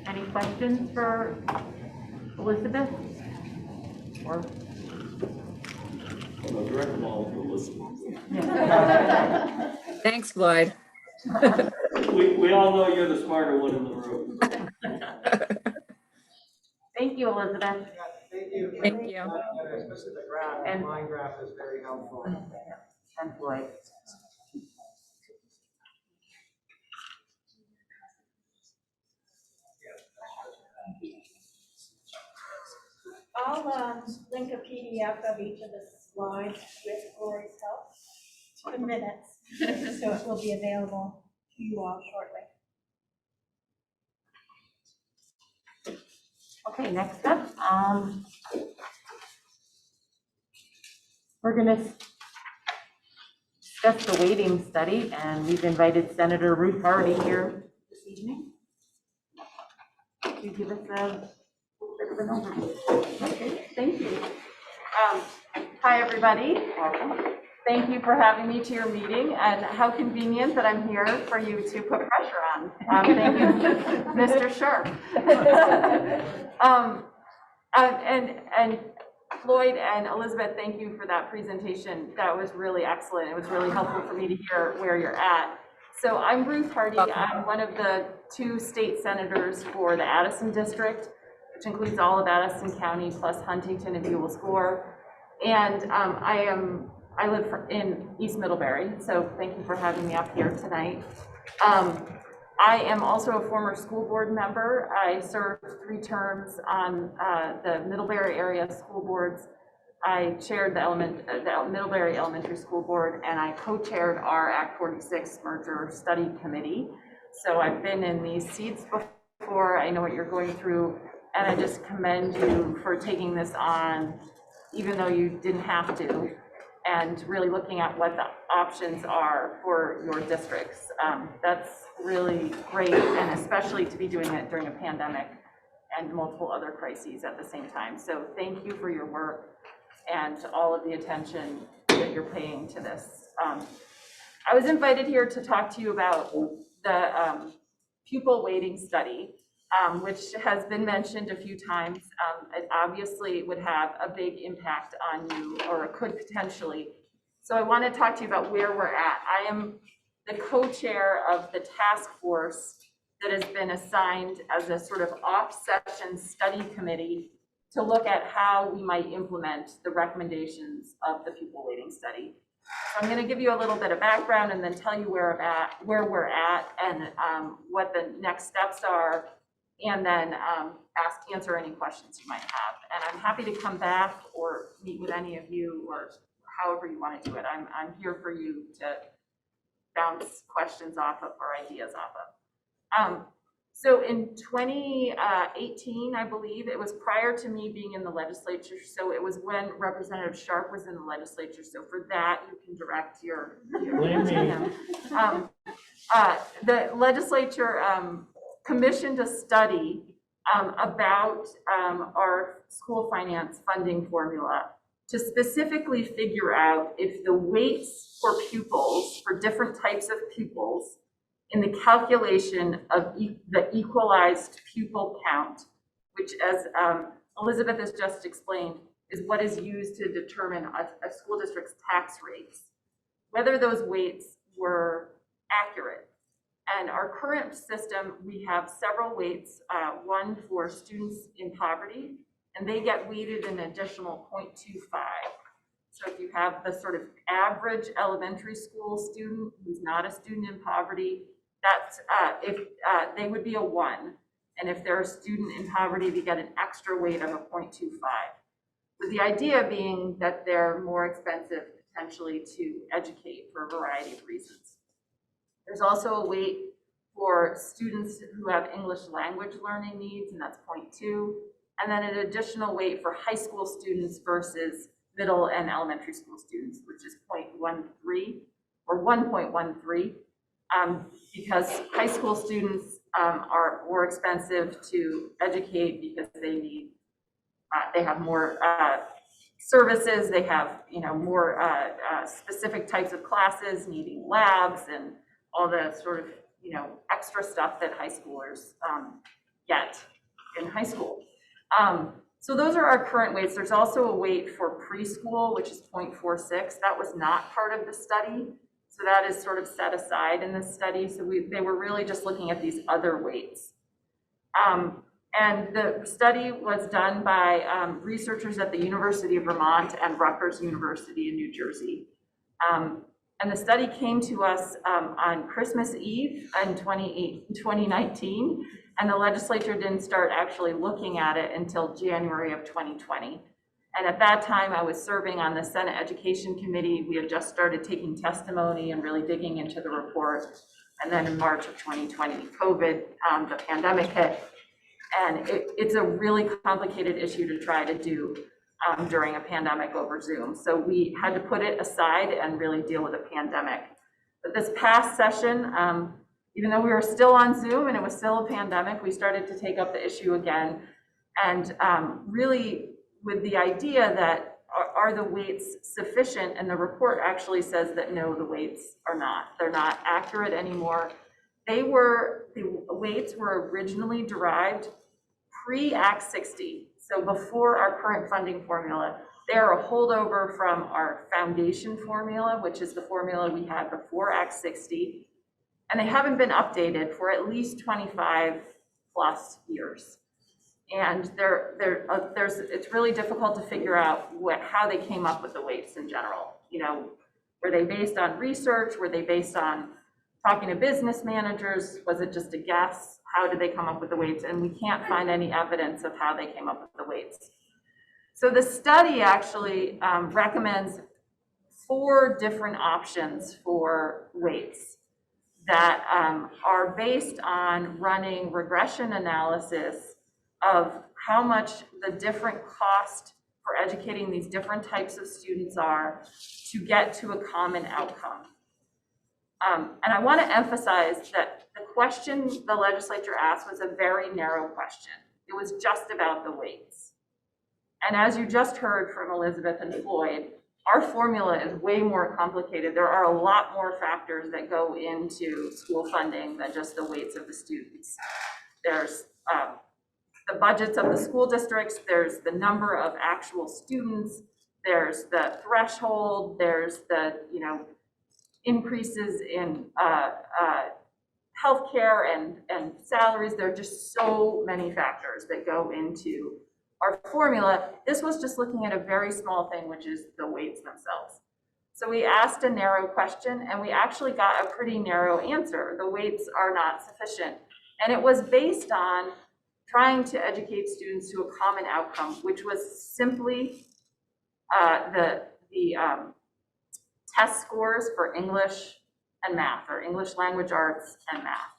Any questions for Elizabeth? Or I'll direct them all to Elizabeth. Thanks, Floyd. We all know you're the smarter one in the room. thank you, Elizabeth. Thank you. Thank you. Especially the graph, And- the line graph is very helpful. And Floyd. I'll link a PDF of each of the slides with Lori's help to the minutes, so it will be available to you all shortly. Okay, next up, we're going to discuss the weighting study, and we've invited Senator Ruth Hardy here this evening to give us a bit of an overview. Okay, thank you. Hi, everybody. Thank you for having me to your meeting, and how convenient that I'm here for you to put pressure on. Thank you, Mr. Sharp. And Floyd and Elizabeth, thank you for that presentation. That was really excellent. It was really helpful for me to hear where you're at. So I'm Ruth Hardy. I'm one of the 2 state senators for the Addison district, which includes all of Addison County plus Huntington and Buell Score. And I live in East Middlebury, so thank you for having me up here tonight. I am also a former school board member. I served 3 terms on the Middlebury area school boards. I chaired the Middlebury Elementary School Board, and I co-chaired our Act 46 Merger Study Committee. So I've been in these seats before. I know what you're going through, and I just commend you for taking this on, even though you didn't have to, and really looking at what the options are for your districts. That's really great, and especially to be doing it during a pandemic and multiple other crises at the same time. So thank you for your work and all of the attention that you're paying to this. I was invited here to talk to you about the pupil weighting study, which has been mentioned a few times. It obviously would have a big impact on you, or could potentially. So I want to talk to you about where we're at. I am the co-chair of the task force that has been assigned as a sort of off-session study committee to look at how we might implement the recommendations of the pupil weighting study. So I'm going to give you a little bit of background and then tell you where we're at, and what the next steps are, and then answer any questions you might have. And I'm happy to come back or meet with any of you, or however you want to do it. I'm here for you to bounce questions off of or ideas off of. So in 2018, I believe, it was prior to me being in the legislature, so it was when Representative Sharp was in the legislature, so for that, you can direct your to him. The legislature commissioned a study about our school finance funding formula to specifically figure out if the weights for pupils, for different types of pupils, in the calculation of the equalized pupil count, which, as Elizabeth has just explained, is what is used to determine a school district's tax rates, whether those weights were accurate. And our current system, we have several weights, one for students in poverty, and they get weighted an additional 0.25. So if you have the sort of average elementary school student who's not a student in poverty, that's they would be a 1. And if they're a student in poverty, they get an extra weight of a 0.25. With the idea being that they're more expensive potentially to educate for a variety of reasons. There's also a weight for students who have English language learning needs, and that's 0.2. And then an additional weight for high school students versus middle and elementary school students, which is 0.13 or 1.13. Because high school students are more expensive to educate because they have more services, they have more specific types of classes needing labs and all the sort of extra stuff that high schoolers get in high school. So those are our current weights. There's also a weight for preschool, which is 0.46. That was not part of the study. So that is sort of set aside in this study. So they were really just looking at these other weights. And the study was done by researchers at the University of Vermont and Rutgers University in New Jersey. And the study came to us on Christmas Eve in 2019, and the legislature didn't start actually looking at it until January of 2020. And at that time, I was serving on the Senate Education Committee. We had just started taking testimony and really digging into the report. And then in March of 2020, COVID, the pandemic hit. And it's a really complicated issue to try to do during a pandemic over Zoom. So we had to put it aside and really deal with a pandemic. But this past session, even though we were still on Zoom and it was still a pandemic, we started to take up the issue again. And really, with the idea that are the weights sufficient, and the report actually says that no, the weights are not. They're not accurate anymore. The weights were originally derived pre-Act 60, so before our current funding formula. They are a holdover from our foundation formula, which is the formula we had before Act 60. And they haven't been updated for at least 25 plus years. And it's really difficult to figure out how they came up with the weights in general. You know, were they based on research? Were they based on talking to business managers? Was it just a guess? How did they come up with the weights? And we can't find any evidence of how they came up with the weights. So the study actually recommends 4 different options for weights that are based on running regression analysis of how much the different cost for educating these different types of students are to get to a common outcome. And I want to emphasize that the question the legislature asked was a very narrow question. It was just about the weights. And as you just heard from Elizabeth and Floyd, our formula is way more complicated. There are a lot more factors that go into school funding than just the weights of the students. There's the budgets of the school districts, there's the number of actual students, there's the threshold, there's the, you know, increases in healthcare and salaries. There are just so many factors that go into our formula. This was just looking at a very small thing, which is the weights themselves. So we asked a narrow question and we actually got a pretty narrow answer. The weights are not sufficient. And it was based on trying to educate students to a common outcome, which was simply the test scores for English and math, or English language arts and math.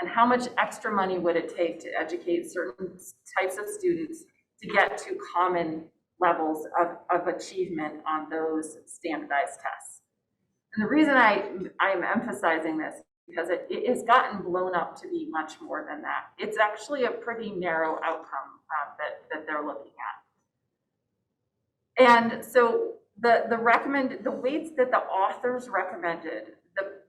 And how much extra money would it take to educate certain types of students to get to common levels of achievement on those standardized tests. And the reason I am emphasizing this, because it has gotten blown up to be much more than that. It's actually a pretty narrow outcome that they're looking at. And so the weights that the authors recommended,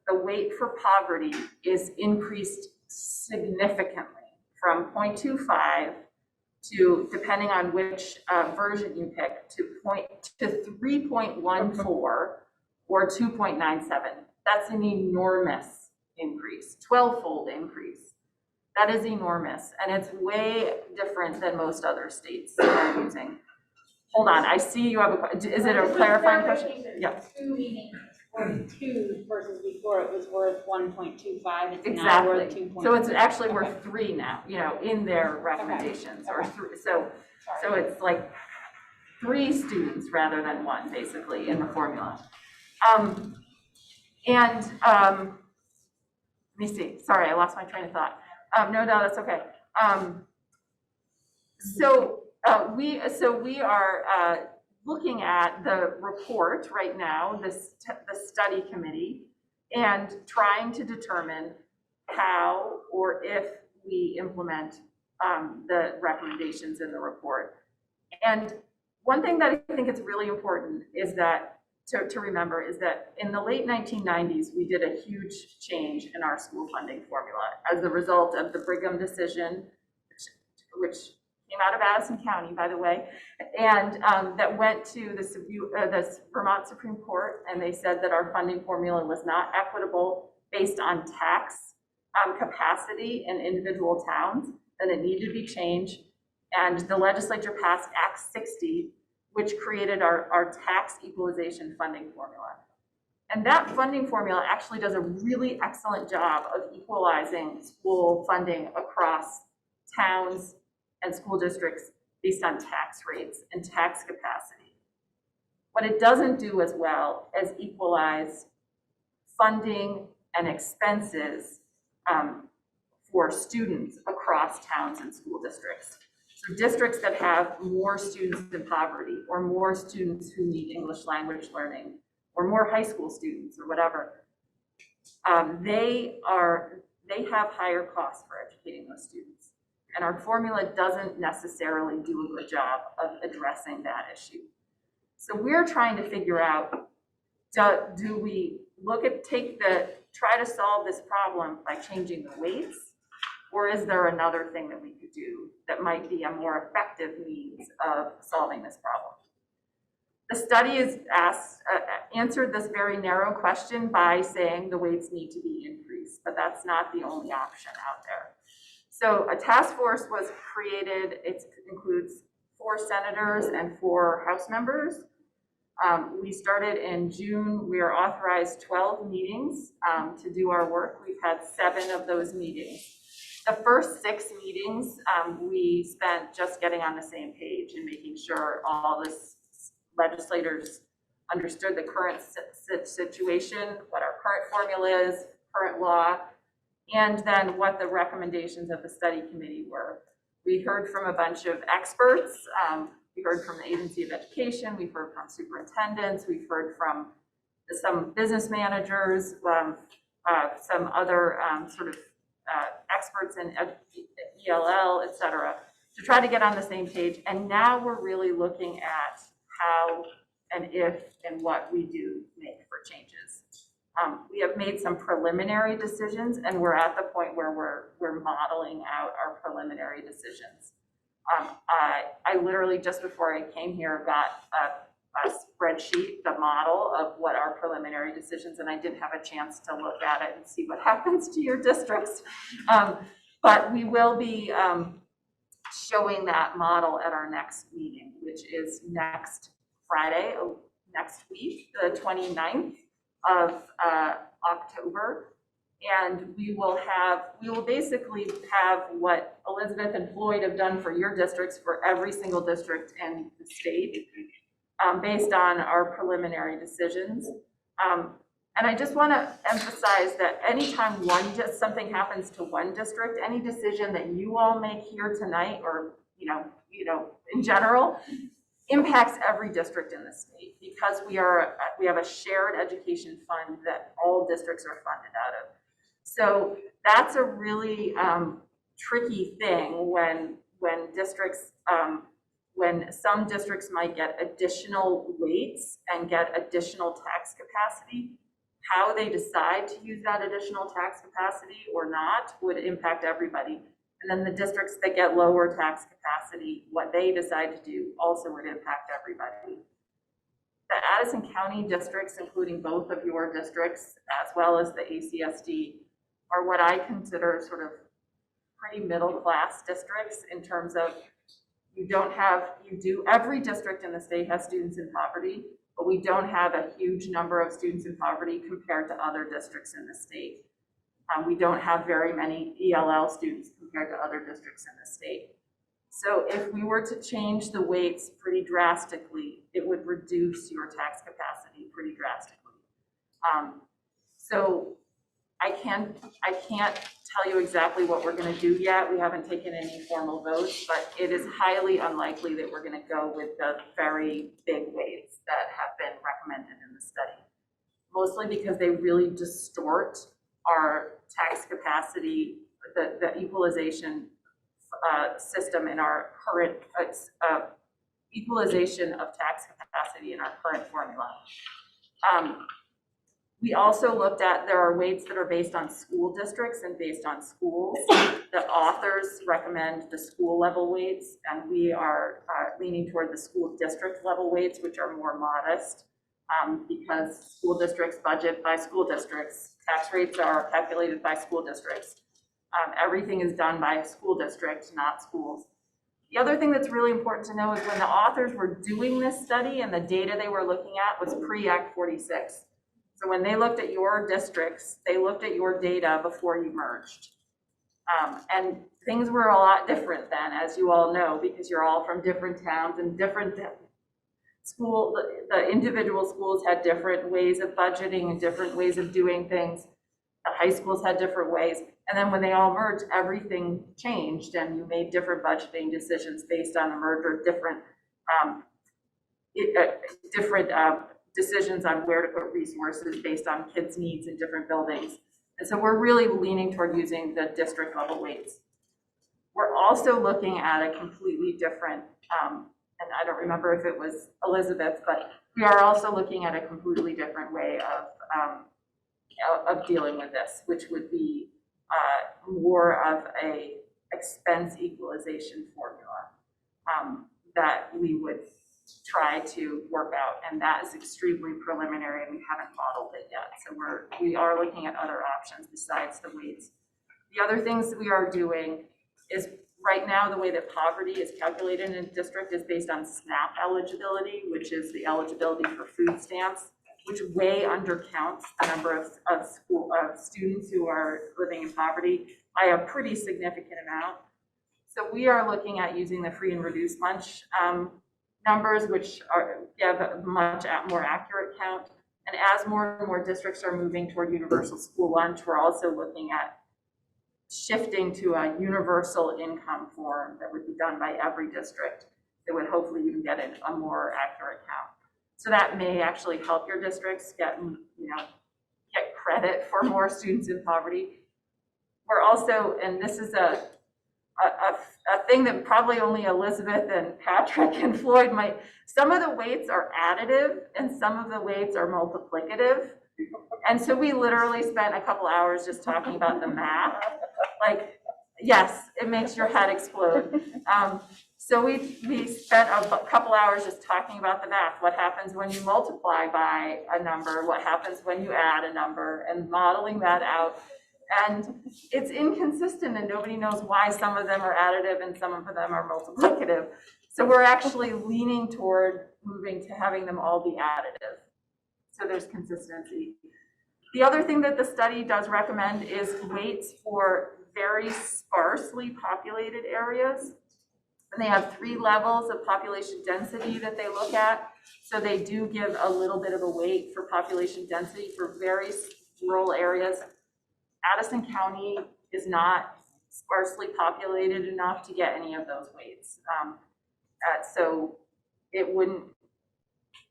the weight for poverty is increased significantly from 0.25 to, depending on which version you pick, to 3.14 or 2.97. That's an enormous increase, 12-fold increase. That is enormous, and it's way different than most other states are using. Hold on, I see you have a question. Is it a clarifying question? Yeah. 2 meaning 2 versus before it was worth 1.25. It's Exactly. now worth 2.25. So it's actually worth 3 now, you know, in their recommendations, or 3. So it's like 3 students rather than 1, basically, in the formula. Let me see. Sorry, I lost my train of thought. No, that's okay. We are looking at the report right now, the study committee, and trying to determine how or if we implement the recommendations in the report. And one thing that I think is really important is that to remember is that in the late 1990s, we did a huge change in our school funding formula as a result of the Brigham decision, which came out of Addison County, by the way, and that went to the Vermont Supreme Court, and they said that our funding formula was not equitable based on tax capacity in individual towns, that it needed to be changed. And the legislature passed Act 60, which created our tax equalization funding formula. And that funding formula actually does a really excellent job of equalizing school funding across towns and school districts based on tax rates and tax capacity. What it doesn't do as well as equalize funding and expenses for students across towns and school districts. So districts that have more students in poverty, or more students who need English language learning, or more high school students, or whatever, they have higher costs for educating those students. And our formula doesn't necessarily do a good job of addressing that issue. So we're trying to figure out, do we try to solve this problem by changing the weights? Or is there another thing that we could do that might be a more effective means of solving this problem? The study has answered this very narrow question by saying the weights need to be increased. increase, but that's not the only option out there. So a task force was created. It includes 4 senators and 4 House members. We started in June. We are authorized 12 meetings to do our work. We've had 7 of those meetings. The first 6 meetings, we spent just getting on the same page and making sure all the legislators understood the current situation, what our current formula is, current law, and then what the recommendations of the study committee were. We heard from a bunch of experts. We heard from the Agency of Education. We've heard from superintendents. We've heard from some business managers, some other experts in ELL, et cetera, to try to get on the same page. And now we're really looking at how and if and what we do make for changes. We have made some preliminary decisions, and we're at the point where we're modeling out our preliminary decisions. I literally, just before I came here, got a spreadsheet, the model of what our preliminary decisions, and I didn't have a chance to look at it and see what happens to your districts. But we will be showing that model at our next meeting, which is next Friday, next week, the 29th of October. And we will basically have what Elizabeth and Floyd have done for your districts for every single district in the state, based on our preliminary decisions. And I just want to emphasize that anytime something happens to one district, any decision that you all make here tonight, or in general, impacts every district in the state, because we have a shared education fund that all districts are funded out of. So that's a really tricky thing when some districts might get additional weights and get additional tax capacity. How they decide to use that additional tax capacity or not would impact everybody. And then the districts that get lower tax capacity, what they decide to do also would impact everybody. The Addison County districts, including both of your districts, as well as the ACSD, are what I consider sort of pretty middle-class districts in terms of every district in the state has students in poverty, but we don't have a huge number of students in poverty compared to other districts in the state. We don't have very many ELL students compared to other districts in the state. So if we were to change the weights pretty drastically, it would reduce your tax capacity pretty drastically. So I can't tell you exactly what we're going to do yet. We haven't taken any formal votes, but it is highly unlikely that we're going to go with the very big weights that have been recommended in the study, mostly because they really distort our tax capacity, the equalization system in our current equalization of tax capacity in our current formula. We also looked at, there are weights that are based on school districts and based on schools. The authors recommend the school level weights, and we are leaning toward the school district level weights, which are more modest, because school districts budget by school districts. Tax rates are calculated by school districts. Everything is done by a school district, not schools. The other thing that's really important to know is when the authors were doing this study and the data they were looking at was pre-Act 46. So when they looked at your districts, they looked at your data before you merged. And things were a lot different then, as you all know, because you're all from different towns and different school, the individual schools had different ways of budgeting and different ways of doing things. The high schools had different ways. And then when they all merged, everything changed and you made different budgeting decisions based on the merger, different decisions on where to put resources based on kids' needs in different buildings. And so we're really leaning toward using the district level weights. We're also looking at a completely different, and I don't remember if it was Elizabeth, but we are also looking at a completely different way of dealing with this, which would be more of a expense equalization formula that we would try to work out, and that is extremely preliminary and we haven't modeled it yet. So we are looking at other options besides the weights. The other things we are doing is, right now, the way that poverty is calculated in a district is based on SNAP eligibility, which is the eligibility for food stamps, which way undercounts the number of students who are living in poverty by a pretty significant amount. So we are looking at using the free and reduced lunch numbers, which give a much more accurate count. And as more and more districts are moving toward universal school lunch, we're also looking at shifting to a universal income form that would be done by every district that would hopefully even get a more accurate count. So that may actually help your districts get credit for more students in poverty. We're also, and this is a thing that probably only Elizabeth and Patrick and Floyd might, some of the weights are additive and some of the weights are multiplicative. And so we literally spent a couple hours just talking about the math. Like, yes, it makes your head explode. So we spent a couple hours just talking about the math. What happens when you multiply by a number? What happens when you add a number? And modeling that out. And it's inconsistent and nobody knows why some of them are additive and some of them are multiplicative. So we're actually leaning toward moving to having them all be additive. So there's consistency. The other thing that the study does recommend is weights for very sparsely populated areas. And they have 3 levels of population density that they look at. So they do give a little bit of a weight for population density for very rural areas. Addison County is not sparsely populated enough to get any of those weights. So it wouldn't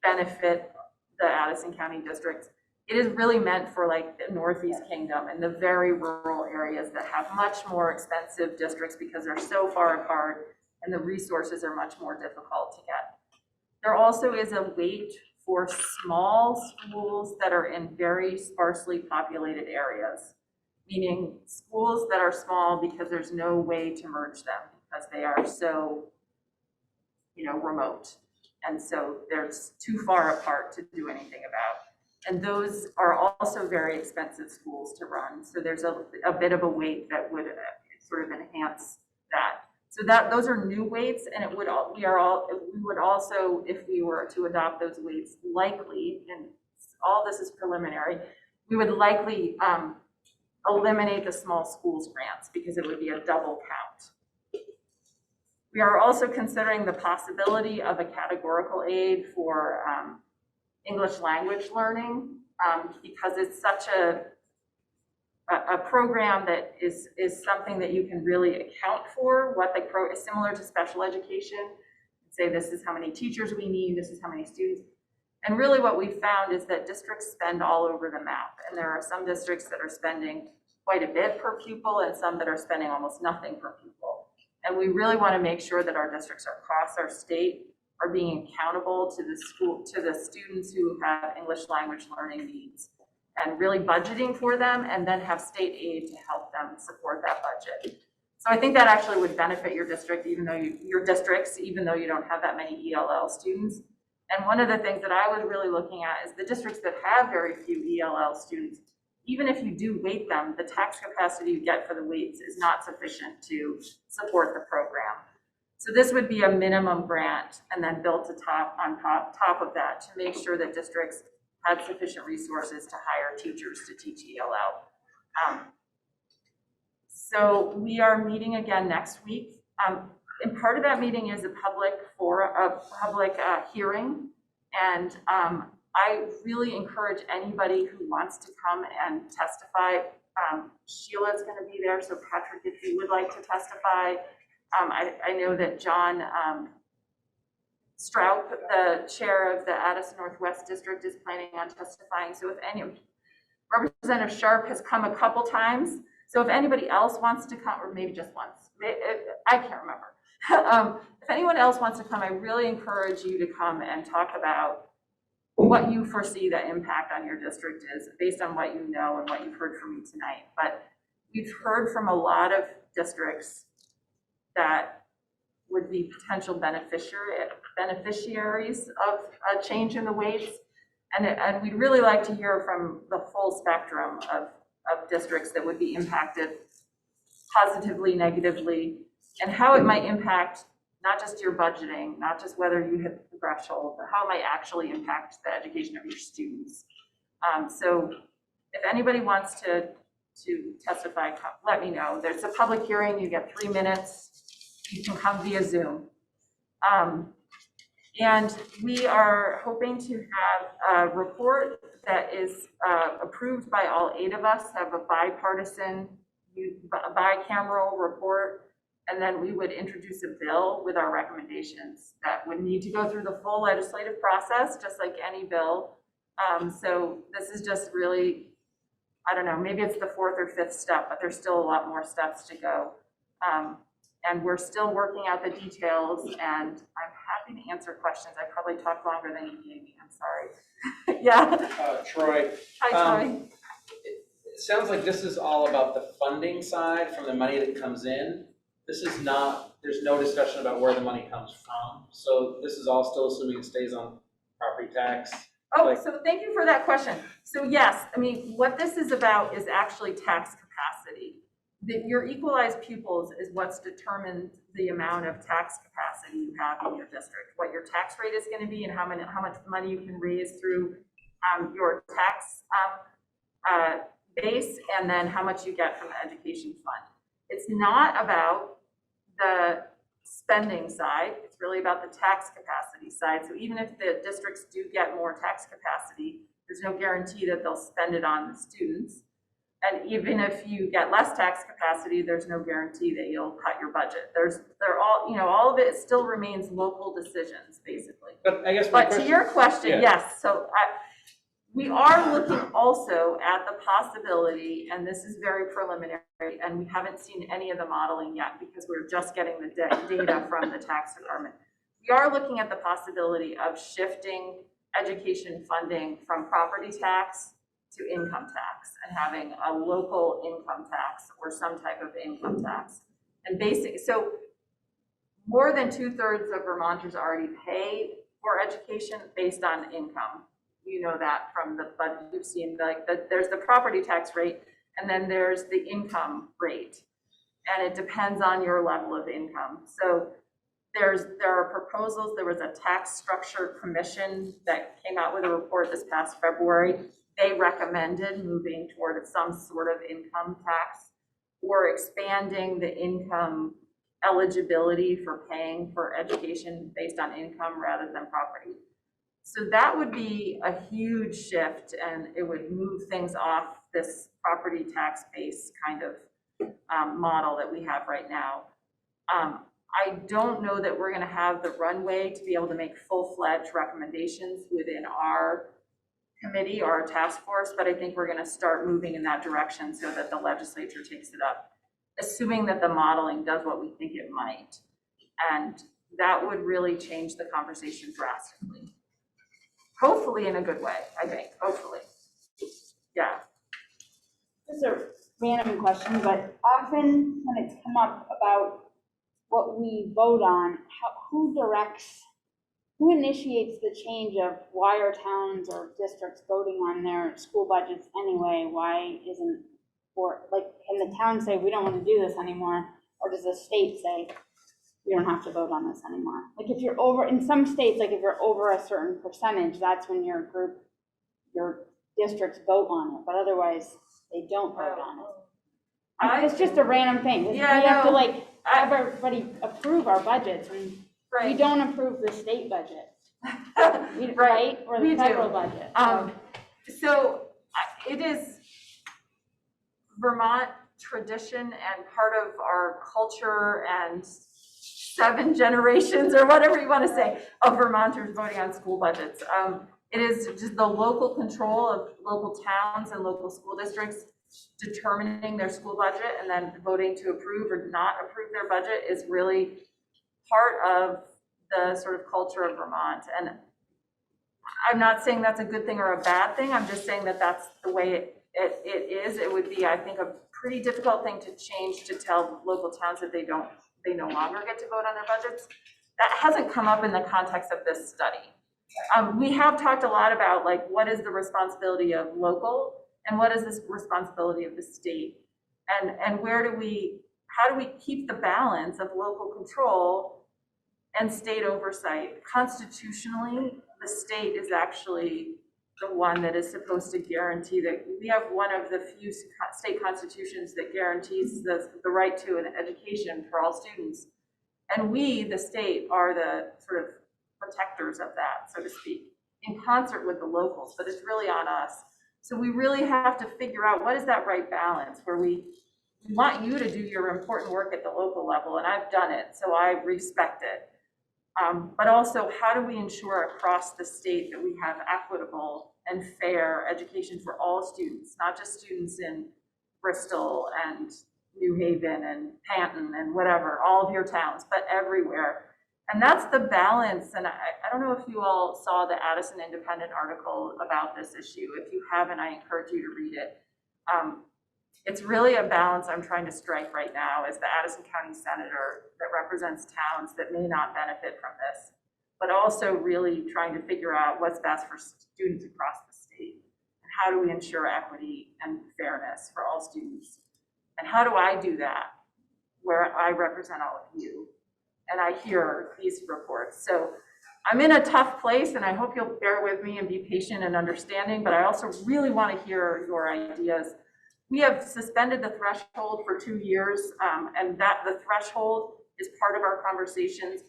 benefit the Addison County districts. It is really meant for like the Northeast Kingdom and the very rural areas that have much more expensive districts because they're so far apart and the resources are much more difficult to get. There also is a weight for small schools that are in very sparsely populated areas, meaning schools that are small because there's no way to merge them because they are so, remote. And so they're too far apart to do anything about. And those are also very expensive schools to run. So there's a bit of a weight that would sort of enhance that. So those are new weights, and we would also, if we were to adopt those weights, likely, and all this is preliminary, we would likely eliminate the small schools grants because it would be a double count. We are also considering the possibility of a categorical aid for English language learning because it's such a program that is something that you can really account for. What is similar to special education. Say this is how many teachers we need, this is how many students. And really what we found is that districts spend all over the map. And there are some districts that are spending quite a bit per pupil and some that are spending almost nothing per pupil. And we really want to make sure that our districts across our state are being accountable to the students who have English language learning needs and really budgeting for them and then have state aid to help them support that budget. So I think that actually would benefit your district, even though you don't have that many ELL students. And one of the things that I was really looking at is the districts that have very few ELL students, even if you do weight them, the tax capacity you get for the weights is not sufficient to support the program. So this would be a minimum grant and then built on top of that to make sure that districts had sufficient resources to hire teachers to teach ELL. So we are meeting again next week. And part of that meeting is a public hearing. And I really encourage anybody who wants to come and testify. Sheila's going to be there, so Patrick, if you would like to testify. I know that John Straub, the chair of the Addison Northwest District, is planning on testifying. So if Representative Sharp has come a couple times. So if anybody else wants to come, or maybe just once, I can't remember. If anyone else wants to come, I really encourage you to come and talk about what you foresee the impact on your district is based on what you know and what you've heard from me tonight. But we've heard from a lot of districts that would be potential beneficiaries of a change in the weights. And we'd really like to hear from the full spectrum of districts that would be impacted positively, negatively, and how it might impact not just your budgeting, not just whether you hit the threshold, but how it might actually impact the education of your students. So if anybody wants to testify, let me know. There's a public hearing, you get 3 minutes, you can come via Zoom. And we are hoping to have a report that is approved by all 8 of us, have a bipartisan, bicameral report, and then we would introduce a bill with our recommendations that would need to go through the full legislative process, just like any bill. So this is just really, I don't know, maybe it's the 4th or 5th step, but there's still a lot more steps to go. And we're still working out the details, and I'm happy to answer questions. I probably talked longer than you gave me, I'm sorry. Yeah. Troy. Hi, Troy. It sounds like this is all about the funding side from the money that comes in. This is not, there's no discussion about where the money comes from. So this is all still assuming it stays on property tax. Oh, so thank you for that question. So yes, I mean, what this is about is actually tax capacity. Your equalized pupils is what's determined the amount of tax capacity you have in your district, what your tax rate is going to be and how much money you can raise through your tax base, and then how much you get from the education fund. It's not about the spending side, it's really about the tax capacity side. So even if the districts do get more tax capacity, there's no guarantee that they'll spend it on the students. And even if you get less tax capacity, there's no guarantee that you'll cut your budget. They're all, you know, all of it still remains local decisions, basically. But I guess to your question, yes. So we are looking also at the possibility, and this is very preliminary, and we haven't seen any of the modeling yet because we're just getting the data from the tax department. We are looking at the possibility of shifting education funding from property tax to income tax and having a local income tax or some type of income tax. And so more than 2/3 of Vermonters already pay for education based on income. You know that from the budget you've seen, like there's the property tax rate and then there's the income rate. And it depends on your level of income. So there are proposals. There was a tax structure commission that came out with a report this past February. They recommended moving toward some sort of income tax or expanding the income eligibility for paying for education based on income rather than property. So that would be a huge shift, and it would move things off this property tax base kind of model that we have right now. I don't know that we're going to have the runway to be able to make full-fledged recommendations within our committee or our task force, but I think we're going to start moving in that direction so that the legislature takes it up, assuming that the modeling does what we think it might. And that would really change the conversation drastically. Hopefully in a good way, I think, hopefully. Yeah. This is a random question, but often when it's come up about what we vote on, who initiates the change of why are towns or districts voting on their school budgets anyway? Why isn't, or like, can the town say, we don't want to do this anymore? Or does the state say, you don't have to vote on this anymore? Like if you're over, in some states, like if you're over a certain percentage, that's when your districts vote on it, but otherwise they don't vote on it. It's just a random thing. Yeah, we have to like have everybody approve our budgets, and we don't approve the state budget, right? Or the federal budget. So it is Vermont tradition and part of our culture and 7 generations or whatever you want to say of Vermonters voting on school budgets. It is just the local control of local towns and local school districts determining their school budget and then voting to approve or not approve their budget is really part of the sort of culture of Vermont. And I'm not saying that's a good thing or a bad thing. I'm just saying that that's the way it is. It would be, I think, a pretty difficult thing to change to tell local towns that they no longer get to vote on their budgets. That hasn't come up in the context of this study. We have talked a lot about like, what is the responsibility of local and what is this responsibility of the state? And how do we keep the balance of local control and state oversight? Constitutionally, the state is actually the one that is supposed to guarantee that. We have one of the few state constitutions that guarantees the right to an education for all students. And we, the state, are the sort of protectors of that, so to speak, in concert with the locals, but it's really on us. So we really have to figure out what is that right balance where we want you to do your important work at the local level, and I've done it, so I respect it. But also, how do we ensure across the state that we have equitable and fair education for all students, not just students in Bristol and New Haven and Canton and whatever, all of your towns, but everywhere. And that's the balance. And I don't know if you all saw the Addison Independent article about this issue. If you haven't, I encourage you to read it. It's really a balance I'm trying to strike right now as the Addison County Senator that represents towns that may not benefit from this, but also really trying to figure out what's best for students across the state. And how do we ensure equity and fairness for all students? And how do I do that where I represent all of you? And I hear these reports. So I'm in a tough place, and I hope you'll bear with me and be patient and understanding, but I also really want to hear your ideas. We have suspended the threshold for 2 years, and that the threshold is part of our conversations.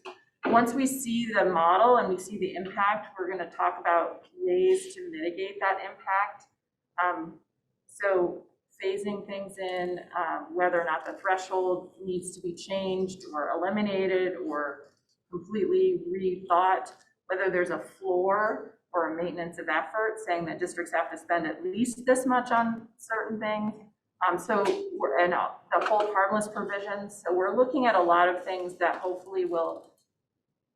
Once we see the model and we see the impact, we're going to talk about ways to mitigate that impact. So phasing things in, whether or not the threshold needs to be changed or eliminated or completely rethought, whether there's a floor or a maintenance of effort, saying that districts have to spend at least this much on certain things. And the hold harmless provisions. So we're looking at a lot of things that hopefully will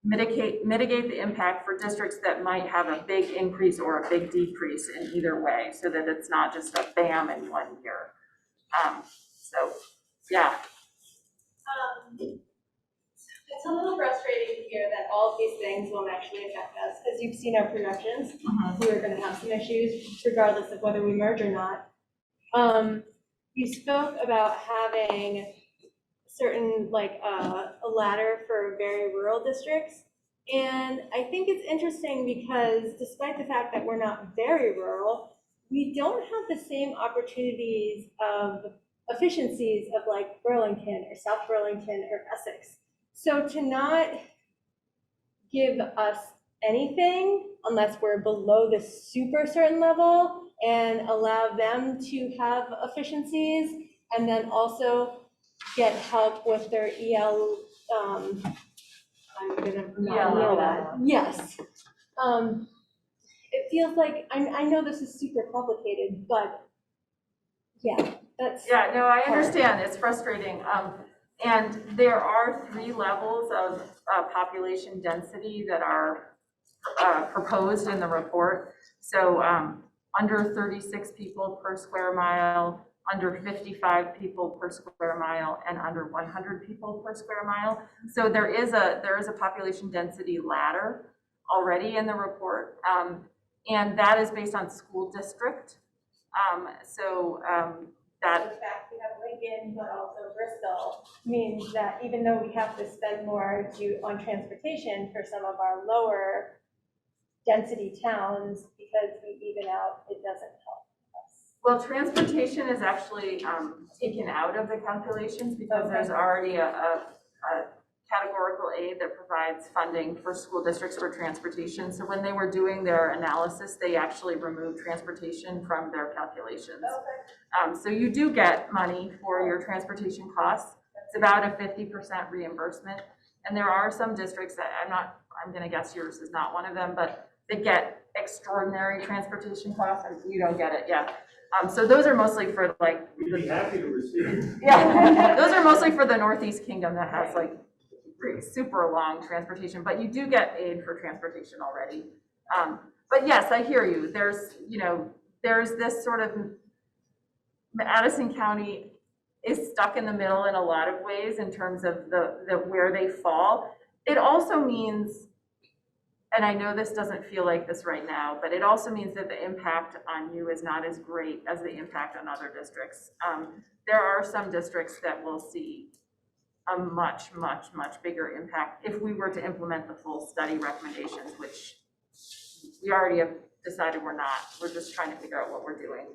mitigate the impact for districts that might have a big increase or a big decrease in either way, so that it's not just a bam in 1 year. So yeah. It's a little frustrating to hear that all of these things won't actually affect us, because you've seen our projections. We are going to have some issues regardless of whether we merge or not. You spoke about having certain, like a ladder for very rural districts. And I think it's interesting because despite the fact that we're not very rural, we don't have the same opportunities of efficiencies of like Burlington or South Burlington or Essex. So to not give us anything unless we're below the super certain level and allow them to have efficiencies, and then also get help with their EL, I'm gonna not know that. Yes. It feels like, I know this is super complicated, but yeah, that's. Yeah, no, I understand, it's frustrating. And there are 3 levels of population density that are proposed in the report. So under 36 people per square mile, under 55 people per square mile, and under 100 people per square mile. So there is a population density ladder already in the report, and that is based on school district. That the fact we have Lincoln, but also Bristol, means that even though we have to spend more on transportation for some of our lower density towns, because we even out, it doesn't help us. Well, transportation is actually taken out of the calculations because there's already a categorical aid that provides funding for school districts for transportation. So when they were doing their analysis, they actually removed transportation from their calculations. So you do get money for your transportation costs. It's about a 50% reimbursement. And there are some districts that I'm gonna guess yours is not one of them, but they get extraordinary transportation costs, and you don't get it, yeah. So those are mostly for like. We'd be happy to receive. Yeah, those are mostly for the Northeast Kingdom that has like super long transportation, but you do get aid for transportation already. But yes, I hear you. There's this sort of, Addison County is stuck in the middle in a lot of ways in terms of the where they fall. It also means and I know this doesn't feel like this right now, but it also means that the impact on you is not as great as the impact on other districts. There are some districts that will see a much, much, much bigger impact if we were to implement the full study recommendations, which we already have decided we're not. We're just trying to figure out what we're doing.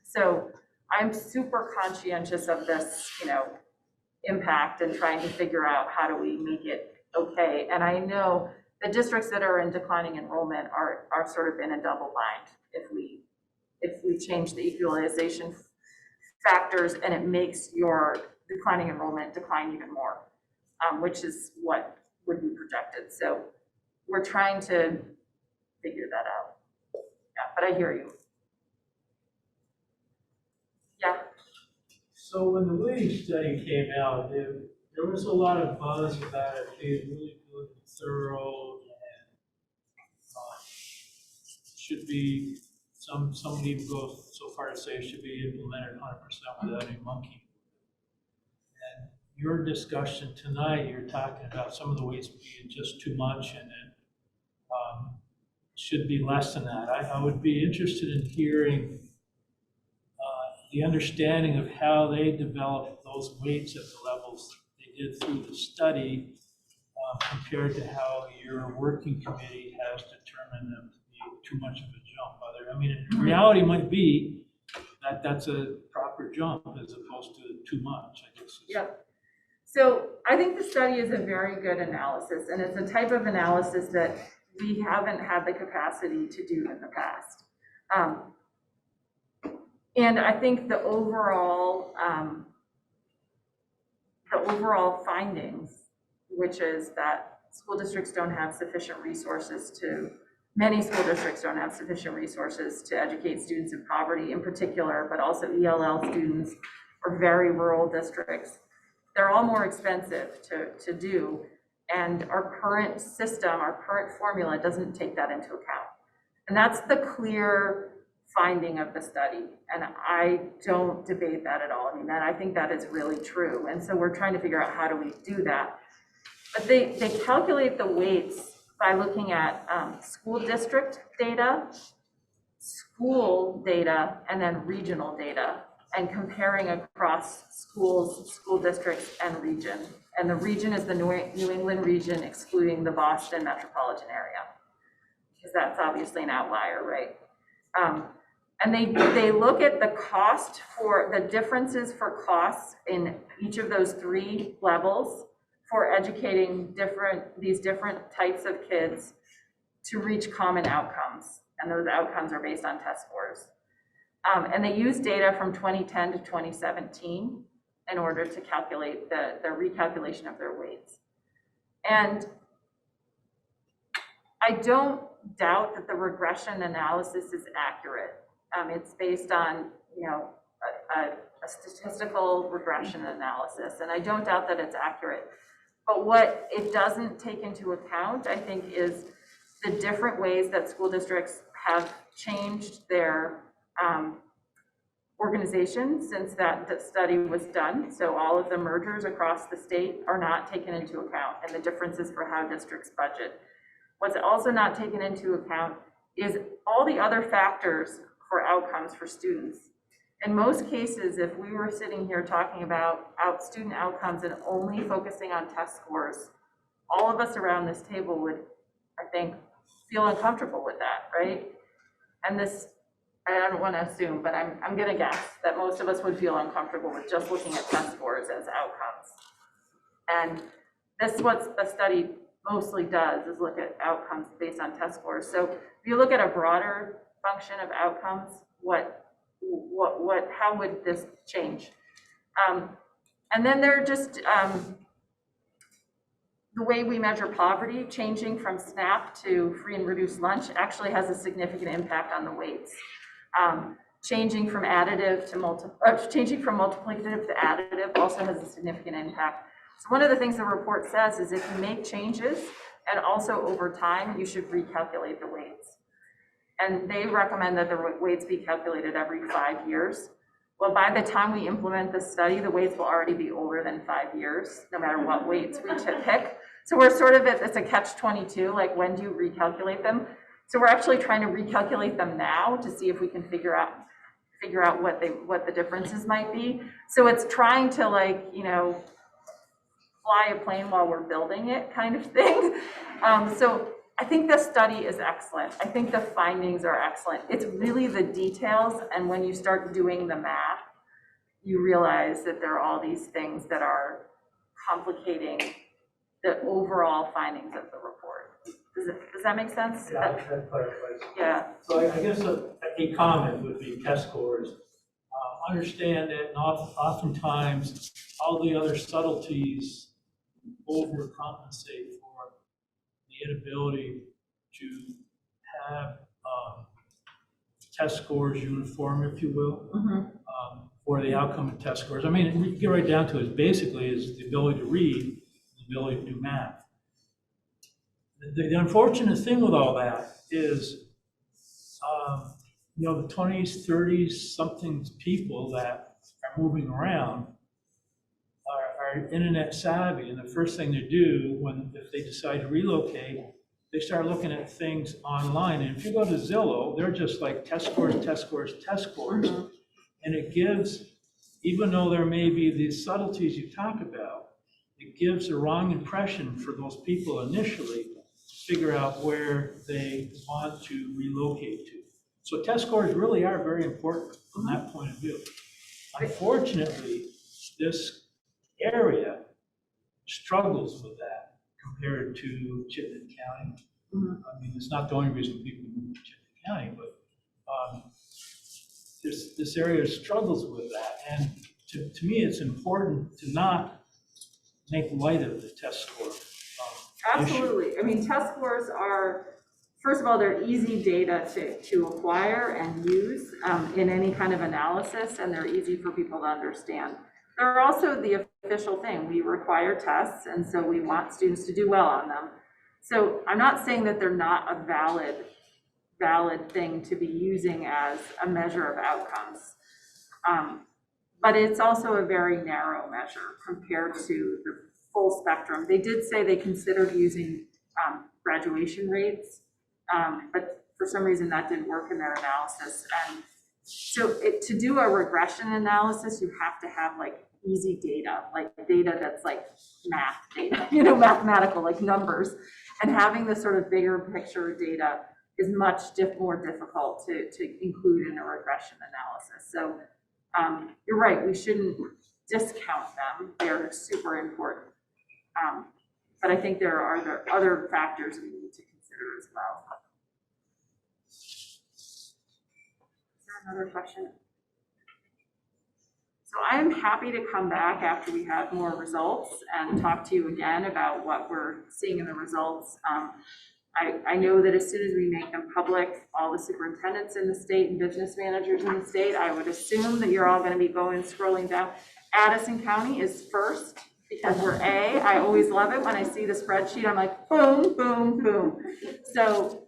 So I'm super conscientious of this, impact and trying to figure out how do we make it okay. And I know the districts that are in declining enrollment are sort of in a double bind if we change the equalization factors and it makes your declining enrollment decline even more, which is what would be projected. So we're trying to figure that out. Yeah, but I hear you. Yeah. So when the wage study came out, there was a lot of buzz about it being really good and thorough, and should be, somebody even go so far to say it should be implemented 100% without any monkey. And your discussion tonight, you're talking about some of the weights being just too much, and it should be less than that. I would be interested in hearing the understanding of how they developed those weights at the levels they did through the study compared to how your working committee has determined them to be too much of a jump. I mean, reality might be that that's a proper jump as opposed to too much, I guess. Yep. So I think the study is a very good analysis, and it's a type of analysis that we haven't had the capacity to do in the past. And I think the overall findings, which is that many school districts don't have sufficient resources to educate students in poverty in particular, but also ELL students or very rural districts. They're all more expensive to do, and our current system, our current formula doesn't take that into account. And that's the clear finding of the study, and I don't debate that at all. I mean, I think that is really true, and so we're trying to figure out how do we do that. But they calculate the weights by looking at school district data, school data, and then regional data, and comparing across schools, school districts, and region. And the region is the New England region, excluding the Boston metropolitan area, because that's obviously an outlier, right? And they look at the cost for the differences for costs in each of those three levels for educating these different types of kids to reach common outcomes. And those outcomes are based on test scores. And they use data from 2010 to 2017 in order to calculate the recalculation of their weights. And I don't doubt that the regression analysis is accurate. It's based on, a statistical regression analysis, and I don't doubt that it's accurate. But what it doesn't take into account, I think, is the different ways that school districts have changed their organization since that study was done. So all of the mergers across the state are not taken into account, and the differences for how districts budget. What's also not taken into account is all the other factors for outcomes for students. In most cases, if we were sitting here talking about student outcomes and only focusing on test scores, all of us around this table would, I think, feel uncomfortable with that, right? And this, I don't want to assume, but I'm going to guess that most of us would feel uncomfortable with just looking at test scores as outcomes. And this is what the study mostly does, is look at outcomes based on test scores. So if you look at a broader function of outcomes, how would this change? And then they're just the way we measure poverty, changing from SNAP to free and reduced lunch, actually has a significant impact on the weights. Changing from multiplicative to additive also has a significant impact. So one of the things the report says is if you make changes and also over time, you should recalculate the weights. And they recommend that the weights be calculated every 5 years. Well, by the time we implement this study, the weights will already be older than 5 years, no matter what weights we pick. So we're sort of it's a catch-22, like when do you recalculate them? So we're actually trying to recalculate them now to see if we can figure out what the differences might be. So it's trying to, like, you know, fly a plane while we're building it kind of thing. So I think the study is excellent. I think the findings are excellent. It's really the details, and when you start doing the math, you realize that there are all these things that are complicating the overall findings of the report. Does that make sense? Yeah, that clarifies. Yeah. So I guess a comment would be test scores. Understand that oftentimes all the other subtleties overcompensate for the inability to have test scores uniform, if you will, for the outcome of test scores. I mean, we get right down to it, basically is the ability to read, the ability to do math. The unfortunate thing with all that is, you know, the 20s, 30s, something people that are moving around are internet savvy, and the first thing they do if they decide to relocate, they start looking at things online. And if you go to Zillow, they're just like test scores, test scores, test scores. And it gives, even though there may be these subtleties you talk about, it gives a wrong impression for those people initially to figure out where they want to relocate to. So test scores really are very important from that point of view. Unfortunately, this area struggles with that compared to Chittenden County. I mean, it's not the only reason people move to Chittenden County, but this area struggles with that. And to me, it's important to not make light of the test score Absolutely. issue. I mean, test scores are, first of all, they're easy data to acquire and use in any kind of analysis, and they're easy for people to understand. They're also the official thing. We require tests, and so we want students to do well on them. So I'm not saying that they're not a valid thing to be using as a measure of outcomes. But it's also a very narrow measure compared to the full spectrum. They did say they considered using graduation rates, but for some reason that didn't work in their analysis. And so to do a regression analysis, you have to have like easy data, like data that's like math data, you know, mathematical, like numbers. And having the sort of bigger picture data is much more difficult to include in a regression analysis. So you're right, we shouldn't discount them. They're super important. But I think there are other factors we need to consider as well. Is there another question? So I am happy to come back after we have more results and talk to you again about what we're seeing in the results. I know that as soon as we make them public, all the superintendents in the state and business managers in the state, I would assume that you're all going to be scrolling down. Addison County is first because we're A. I always love it when I see the spreadsheet. I'm like, boom, boom, boom. So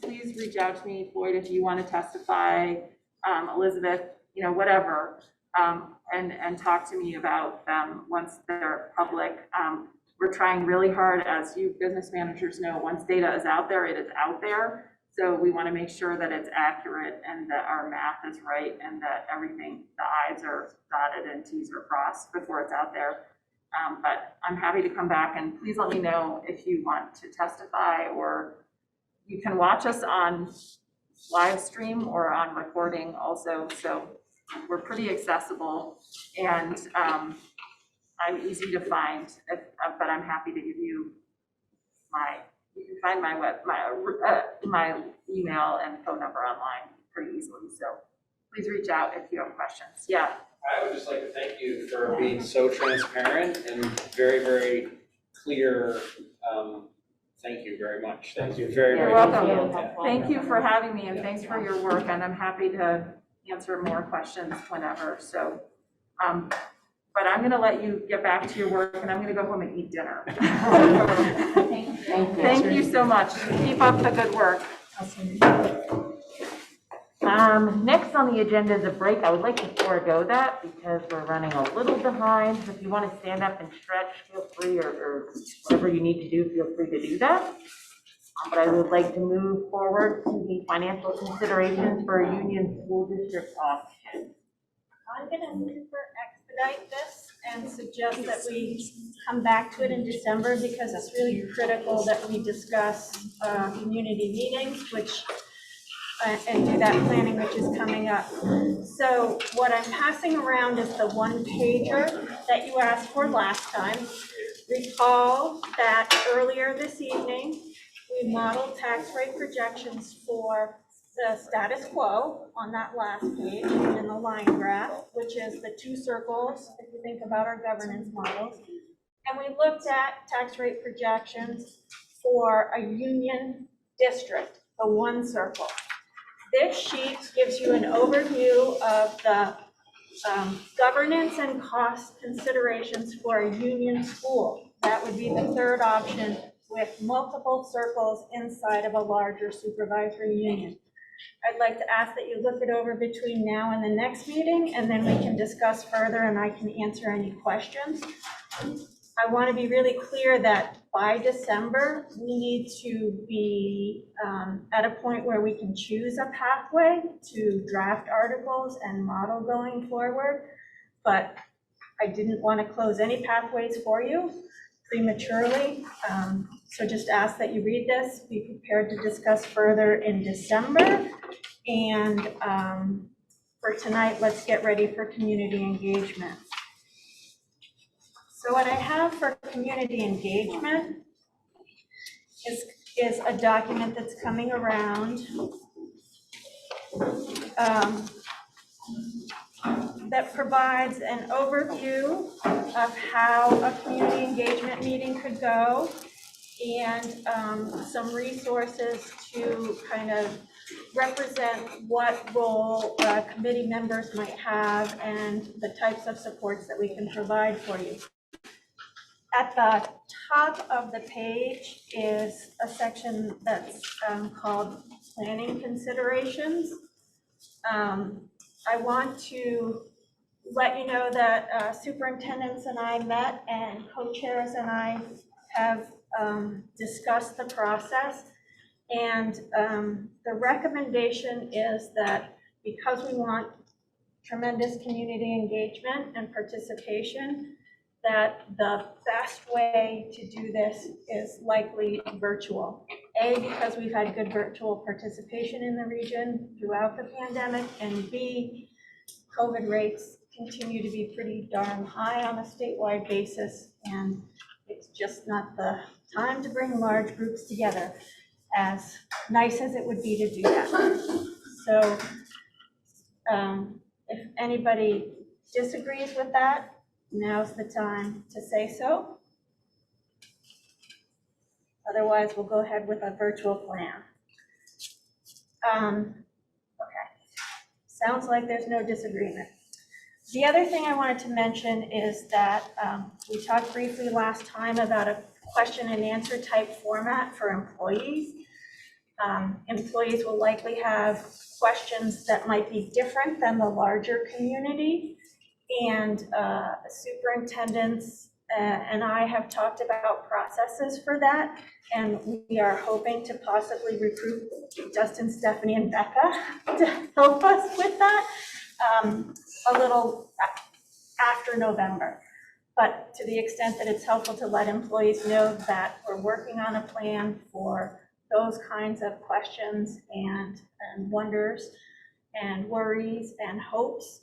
please reach out to me, Floyd, if you want to testify, Elizabeth, you know, whatever, and talk to me about them once they're public. We're trying really hard, as you business managers know, once data is out there, it is out there. So we want to make sure that it's accurate and that our math is right and that everything, the I's are dotted and T's are crossed before it's out there. But I'm happy to come back, and please let me know if you want to testify, or you can watch us on live stream or on recording also. So we're pretty accessible, and I'm easy to find, but I'm happy to give you you can find my email and phone number online pretty easily. So please reach out if you have questions. Yeah. I would just like to thank you for being so transparent and very, very clear. Thank you very much. Thank you. Very, You're very welcome. helpful. Thank you for having me, and thanks for your work, and I'm happy to answer more questions whenever. So, but I'm going to let you get back to your work, and I'm going to go home and eat dinner. Thank you so much. Keep up the good work. Next on the agenda is a break. I would like to forego that because we're running a little behind. So if you want to stand up and stretch, feel free, or whatever you need to do, feel free to do that. But I would like to move forward to the financial considerations for a union school district option. I'm gonna move for expedite this and suggest that we come back to it in December because it's really critical that we discuss community meetings, which and do that planning, which is coming up. So what I'm passing around is the one pager that you asked for last time. Recall that earlier this evening, we modeled tax rate projections for the status quo on that last page in the line graph, which is the two circles, if you think about our governance models. And we looked at tax rate projections for a union district, the one circle. This sheet gives you an overview of the governance and cost considerations for a union school. That would be the third option with multiple circles inside of a larger supervisory union. I'd like to ask that you look it over between now and the next meeting, and then we can discuss further and I can answer any questions. I want to be really clear that by December, we need to be at a point where we can choose a pathway to draft articles and model going forward. But I didn't want to close any pathways for you prematurely. So just ask that you read this, be prepared to discuss further in December. And for tonight, let's get ready for community engagement. So what I have for community engagement is a document that's coming around that provides an overview of how a community engagement meeting could go and some resources to kind of represent what role committee members might have and the types of supports that we can provide for you. At the top of the page is a section that's called planning considerations. I want to let you know that superintendents and I met and co-chairs and I have discussed the process. And the recommendation is that because we want tremendous community engagement and participation, that the best way to do this is likely virtual. A, because we've had good virtual participation in the region throughout the pandemic, and B, COVID rates continue to be pretty darn high on a statewide basis, and it's just not the time to bring large groups together, as nice as it would be to do that. So if anybody disagrees with that, now's the time to say so. Otherwise, we'll go ahead with a virtual plan. Okay, sounds like there's no disagreement. The other thing I wanted to mention is that we talked briefly last time about a question and answer type format for employees. Employees will likely have questions that might be different than the larger community. And superintendents and I have talked about processes for that. And we are hoping to possibly recruit Justin, Stephanie, and Becca to help us with that a little after November. But to the extent that it's helpful to let employees know that we're working on a plan for those kinds of questions and wonders and worries and hopes.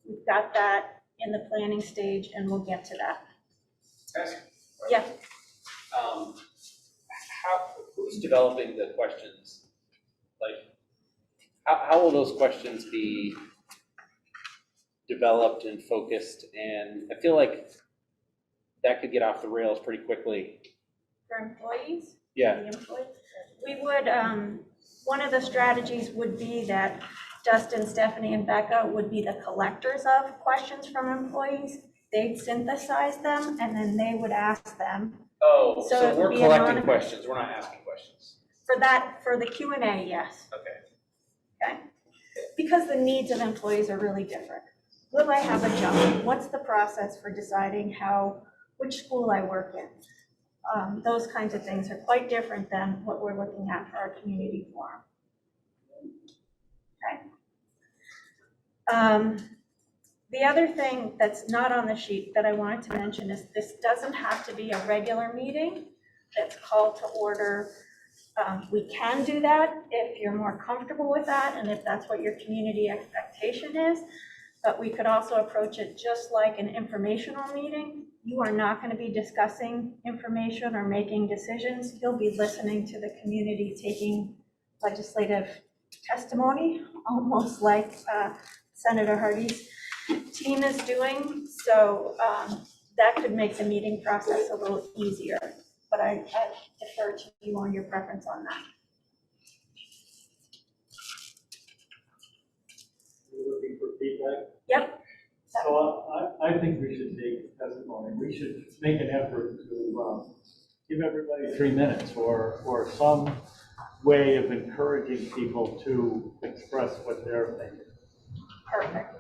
We've got that in the planning stage and we'll get to that. Yeah. Who's developing the questions? Like, how will those questions be developed and focused? And I feel like that could get off the rails pretty quickly. For employees? Yeah. The employees? We would, one of the strategies would be that Justin, Stephanie, and Becca would be the collectors of questions from employees. They'd synthesize them and then they would ask them. Oh, so we're collecting anonymous. questions, we're not asking questions. For that, for the Q&A, yes. Okay. okay? Because the needs of employees are really different. Will I have a job? What's the process for deciding which school I work in? Those kinds of things are quite different than what we're looking at for our community forum. Okay. The other thing that's not on the sheet that I wanted to mention is this doesn't have to be a regular meeting that's called to order. We can do that if you're more comfortable with that and if that's what your community expectation is, but we could also approach it just like an informational meeting. You are not going to be discussing information or making decisions. You'll be listening to the community, taking legislative testimony, almost like Senator Hardy's team is doing. So that could make the meeting process a little easier, but I defer to you on your preference on that. You're looking for feedback? Yep. So I think we should take testimony. We should make an effort to give everybody 3 minutes or some way of encouraging people to express what they're thinking. Perfect.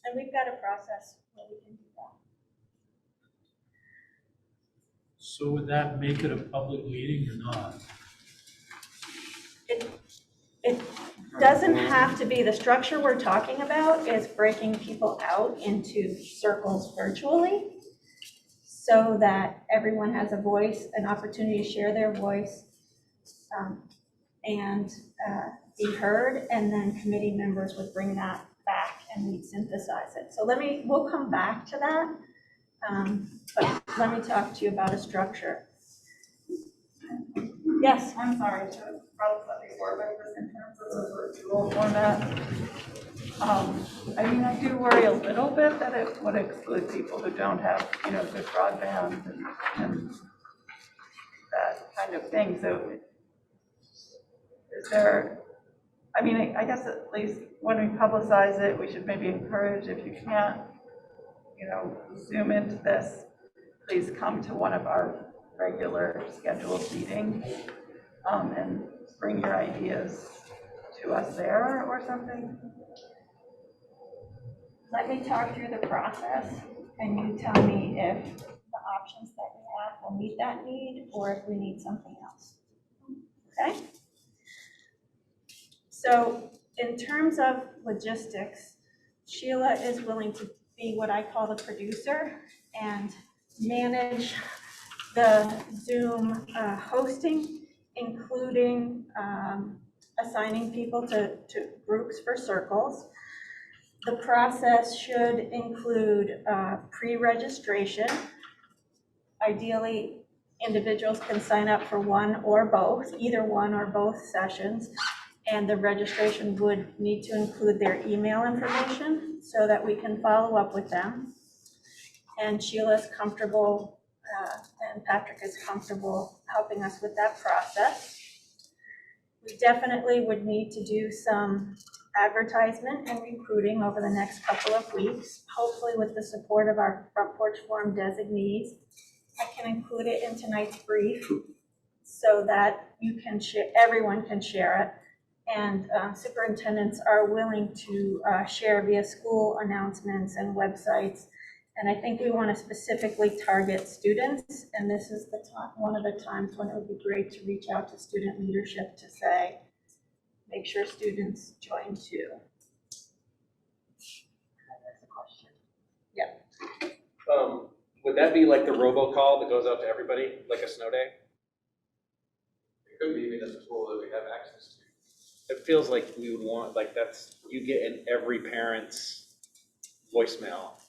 And we've got a process where we can do that. So would that make it a public meeting or not? It doesn't have to be. The structure we're talking about is breaking people out into circles virtually so that everyone has a voice, an opportunity to share their voice and be heard, and then committee members would bring that back and we'd synthesize it. So we'll come back to that, but let me talk to you about a structure. Yes? I'm sorry to probably let me before, but just in terms of the virtual format, I mean, I do worry a little bit that it would exclude people who don't have, good broadband and that kind of thing. So is there, I mean, I guess at least when we publicize it, we should maybe encourage, if you can't, Zoom into this, please come to one of our regular scheduled meetings and bring your ideas to us there or something. Let me talk through the process and you tell me if the options that we have will meet that need or if we need something else. Okay? So in terms of logistics, Sheila is willing to be what I call the producer and manage the Zoom hosting, including assigning people to groups for circles. The process should include pre-registration. Ideally, individuals can sign up for one or both, either one or both sessions, and the registration would need to include their email information so that we can follow up with them. And Sheila's comfortable and Patrick is comfortable helping us with that process. We definitely would need to do some advertisement and recruiting over the next couple of weeks, hopefully with the support of our Front Porch Forum designees. I can include it in tonight's brief so that you can share, everyone can share it. And superintendents are willing to share via school announcements and websites. And I think we want to specifically target students. And this is the time, one of the times when it would be great to reach out to student leadership to say, make sure students join too. That's a question. Yeah. Would that be like the robocall that goes out to everybody, like a snow day? It could be even a tool that we have access to. It feels like we would want, like you get in every parent's voicemail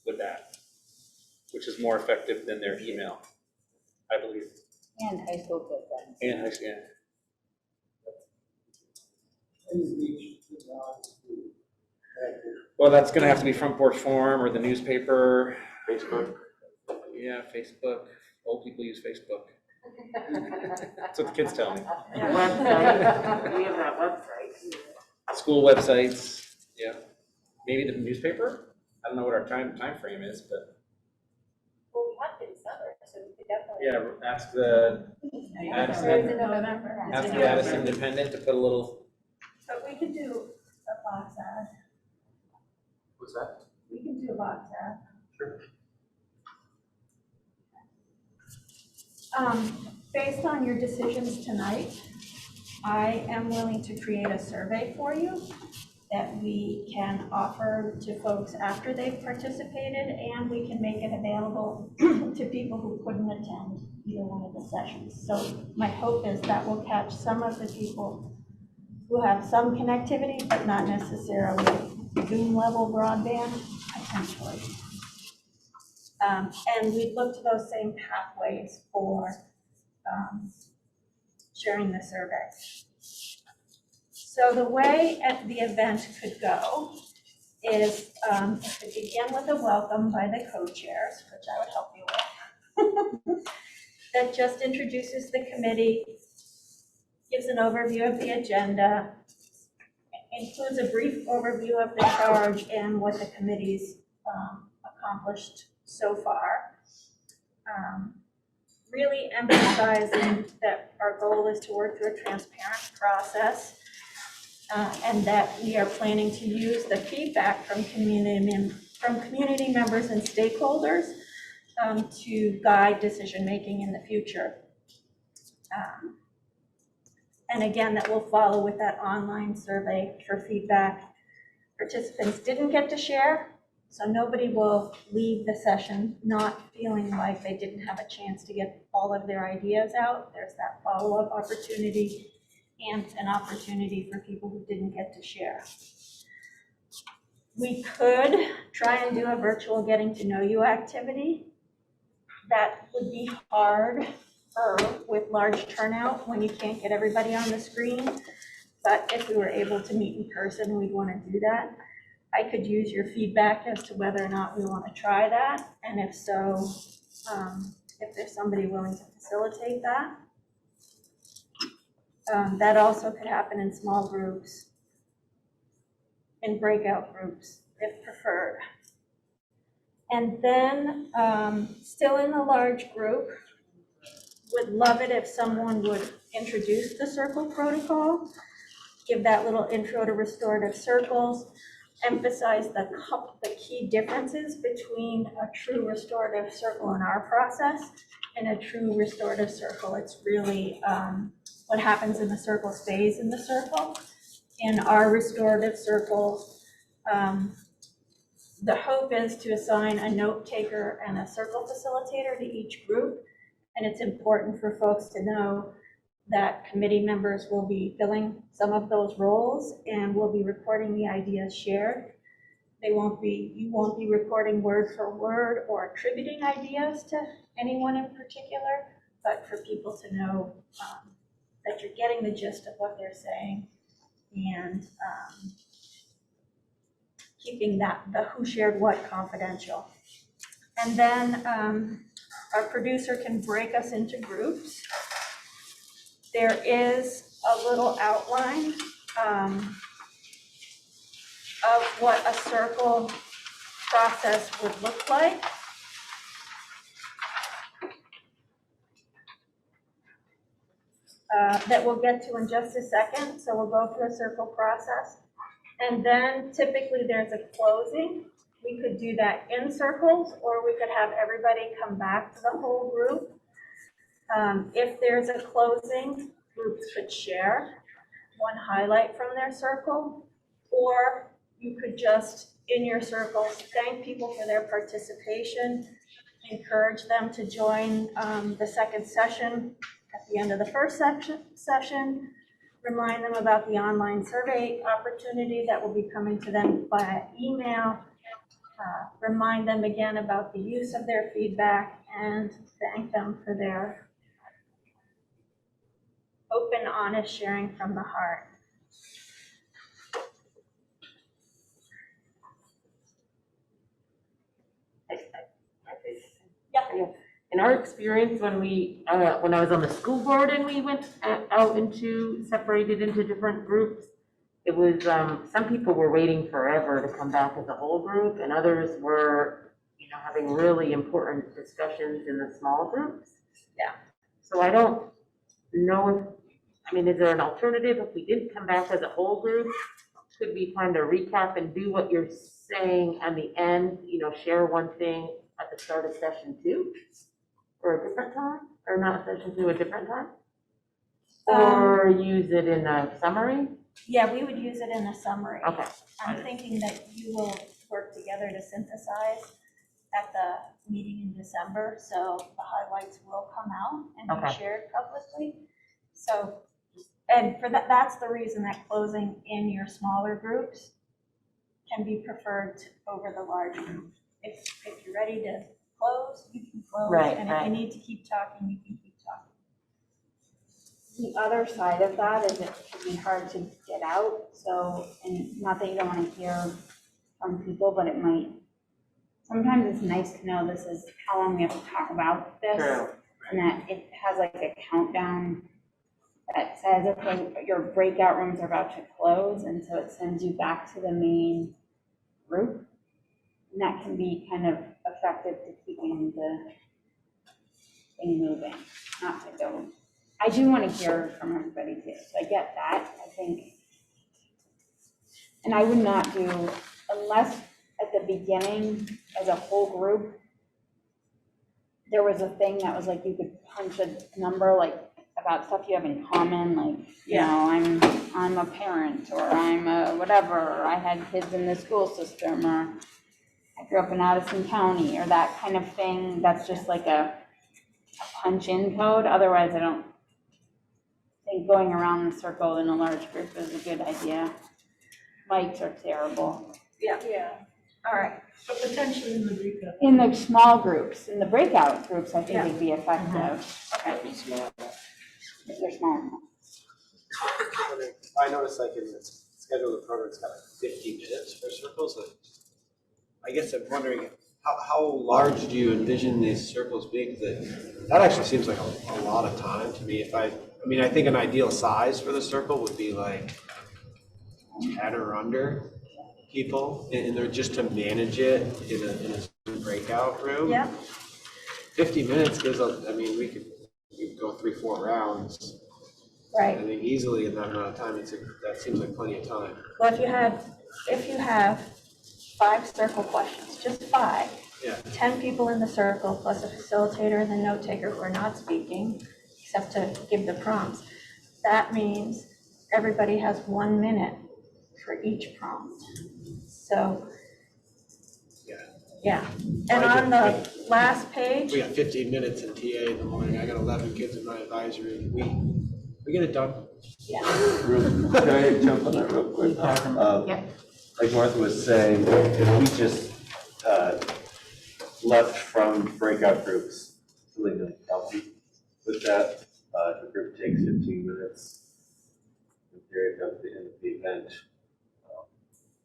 with that, which is more effective than their email, I believe. And high school kids. And high school, Well, that's gonna have to be Front Porch Forum or the newspaper. Facebook. Yeah, Facebook. Old people use Facebook. That's what the kids tell me. Website, we have that website. School websites, yeah. Maybe the newspaper? I don't know what our time frame is, but Well, we have been summer, so we could definitely. Yeah, ask the It's Addison, in November. ask the Addison Independent to put a little, But we could do a box ad. what's that? We can do a box ad. Sure. Based on your decisions tonight, I am willing to create a survey for you that we can offer to folks after they've participated, and we can make it available to people who couldn't attend either one of the sessions. So my hope is that will catch some of the people who have some connectivity, but not necessarily Zoom level broadband, potentially. And we look to those same pathways for sharing the survey. So the way the event could go is it could begin with a welcome by the co-chairs, which I would help you with, that just introduces the committee, gives an overview of the agenda, includes a brief overview of the charge and what the committee's accomplished so far. Really emphasizing that our goal is to work through a transparent process, and that we are planning to use the feedback from community members and stakeholders to guide decision-making in the future. And again, that will follow with that online survey for feedback. Participants didn't get to share, so nobody will leave the session not feeling like they didn't have a chance to get all of their ideas out. There's that follow-up opportunity and an opportunity for people who didn't get to share. We could try and do a virtual getting to know you activity. That would be hard with large turnout when you can't get everybody on the screen. But if we were able to meet in person, we'd want to do that. I could use your feedback as to whether or not we want to try that. And if so, if there's somebody willing to facilitate that. That also could happen in small groups, in breakout groups, if preferred. And then, still in a large group, would love it if someone would introduce the circle protocol, give that little intro to restorative circles, emphasize the key differences between a true restorative circle in our process and a true restorative circle. It's really what happens in the circle stays in the circle. In our restorative circles, the hope is to assign a note taker and a circle facilitator to each group. And it's important for folks to know that committee members will be filling some of those roles and will be recording the ideas shared. You won't be recording word for word or attributing ideas to anyone in particular, but for people to know that you're getting the gist of what they're saying and keeping the who shared what confidential. And then our producer can break us into groups. There is a little outline of what a circle process would look like. That we'll get to in just a second. So we'll go through a circle process. And then typically there's a closing. We could do that in circles, or we could have everybody come back to the whole group. If there's a closing, groups could share one highlight from their circle, or you could just, in your circles, thank people for their participation, encourage them to join the second session at the end of the first session, remind them about the online survey opportunity that will be coming to them via email, remind them again about the use of their feedback, and thank them for their open, honest sharing from the heart. Yeah. In our experience, when I was on the school board and we went separated into different groups, it was, some people were waiting forever to come back as a whole group, and others were, having really important discussions in the small groups. So I don't know if, I mean, is there an alternative if we didn't come back as a whole group? Could we kind of recap and do what you're saying at the end, share one thing at the start of session 2? Or a different time, or not session 2, a different time? Or use it in a summary? Yeah, we would use it in a summary. Okay. I'm thinking that you will work together to synthesize at the meeting in December, so the highlights will come out and be Okay. shared publicly. So, and for that, that's the reason that closing in your smaller groups can be preferred over the large group. If you're ready to close, you can close. Right, And if right. you need to keep talking, you can keep talking. The other side of that is it can be hard to get out, so, and not that you don't want to hear from people, but it might, sometimes it's nice to know this is how long we have to talk about this. True. And that it has like a countdown that says, okay, your breakout rooms are about to close, and so it sends you back to the main group. And that can be kind of effective to keeping the thing moving, not to go. I do want to hear from everybody too, so I get that, I think. And I would not do, unless at the beginning, as a whole group, there was a thing that was like, you could punch a number, like, about stuff you have in common, like, I'm a parent, or I'm a whatever, or I had kids in the school system, or I grew up in Addison County, or that kind of thing. That's just like a punch-in code. Otherwise, I don't think going around the circle in a large group is a good idea. Mics are terrible. Yeah. All right. But potentially in the breakout. In the small groups, in the breakout groups, I think it'd be effective. Okay. If they're small enough. I noticed like in the schedule of the program, it's got like 50 minutes for circles. I guess I'm wondering, how large do you envision these circles being? That actually seems like a lot of time to me. I think an ideal size for the circle would be like 10 or under people, and they're just to manage it in a breakout room. Yeah. 50 minutes gives we could go 3-4 rounds. Right. I think easily in that amount of time, that seems like plenty of time. Well, if you have 5 circle questions, just 5. Yeah. 10 people in the circle plus a facilitator and the note taker who are not speaking, except to give the prompts. That means everybody has 1 minute for each prompt. So, yeah. And on the last page. We got 15 minutes in TA in the morning. I got 11 kids in my advisory. We get it done. Yeah. Can I jump on that real quick? Yeah. Like Martha was saying, if we just left from breakout groups, really no problem with that. If a group takes 15 minutes, in theory, at the end of the event,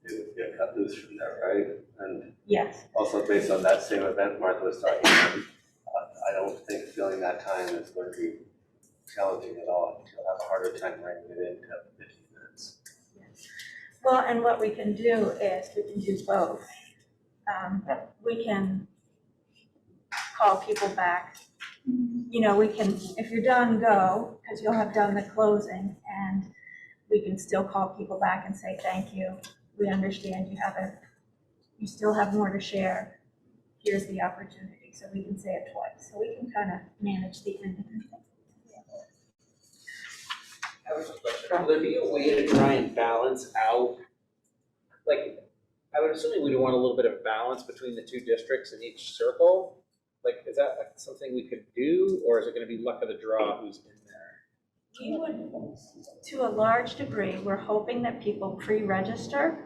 they would get cut loose from there, right? And yes. Also based on that same event Martha was talking about, I don't think filling that time is going to be challenging at all. You'll have a harder time writing it in to have 15 minutes. Well, and what we can do is we can do both. We can call people back. We can, if you're done, go, because you'll have done the closing, and we can still call people back and say, thank you. We understand you still have more to share. Here's the opportunity. So we can say it twice. So we can kind of manage the end of it. I have a question. Will there be a way to try and balance out, like, I would assume we would want a little bit of balance between the 2 districts in each circle. Like, is that something we could do, or is it going to be luck of the draw who's in there? We would, to a large degree, we're hoping that people pre-register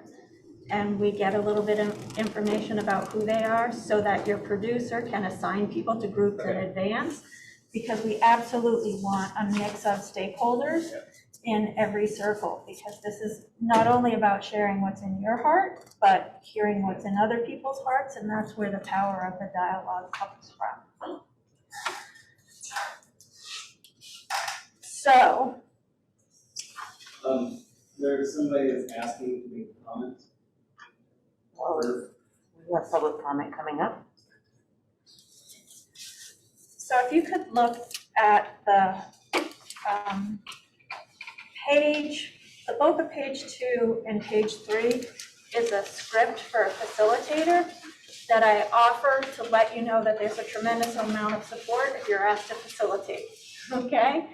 and we get a little bit of information about who they are so that your producer can assign people to groups in advance, because we absolutely want a mix of stakeholders in every circle, because this is not only about sharing what's in your heart, but hearing what's in other people's hearts, and that's where the power of the dialogue comes from. So. There's somebody that's asking to make comments. We have public comment coming up. So if you could look at the both of page 2 and page 3 is a script for a facilitator that I offer to let you know that there's a tremendous amount of support if you're asked to facilitate, okay?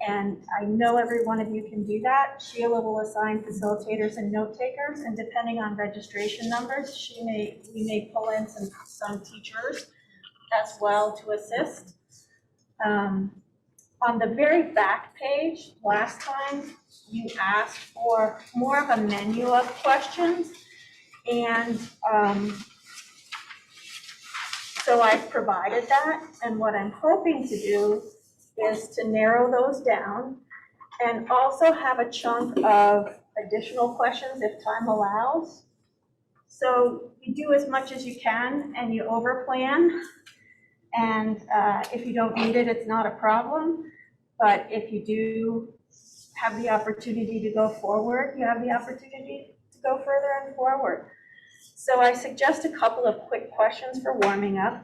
And I know every one of you can do that. Sheila will assign facilitators and note takers, and depending on registration numbers, we may pull in some teachers as well to assist. On the very back page, last time, you asked for more of a menu of questions, and so I've provided that, and what I'm hoping to do is to narrow those down and also have a chunk of additional questions if time allows. So you do as much as you can and you overplan. And if you don't need it, it's not a problem. But if you do have the opportunity to go forward, you have the opportunity to go further and forward. So I suggest a couple of quick questions for warming up,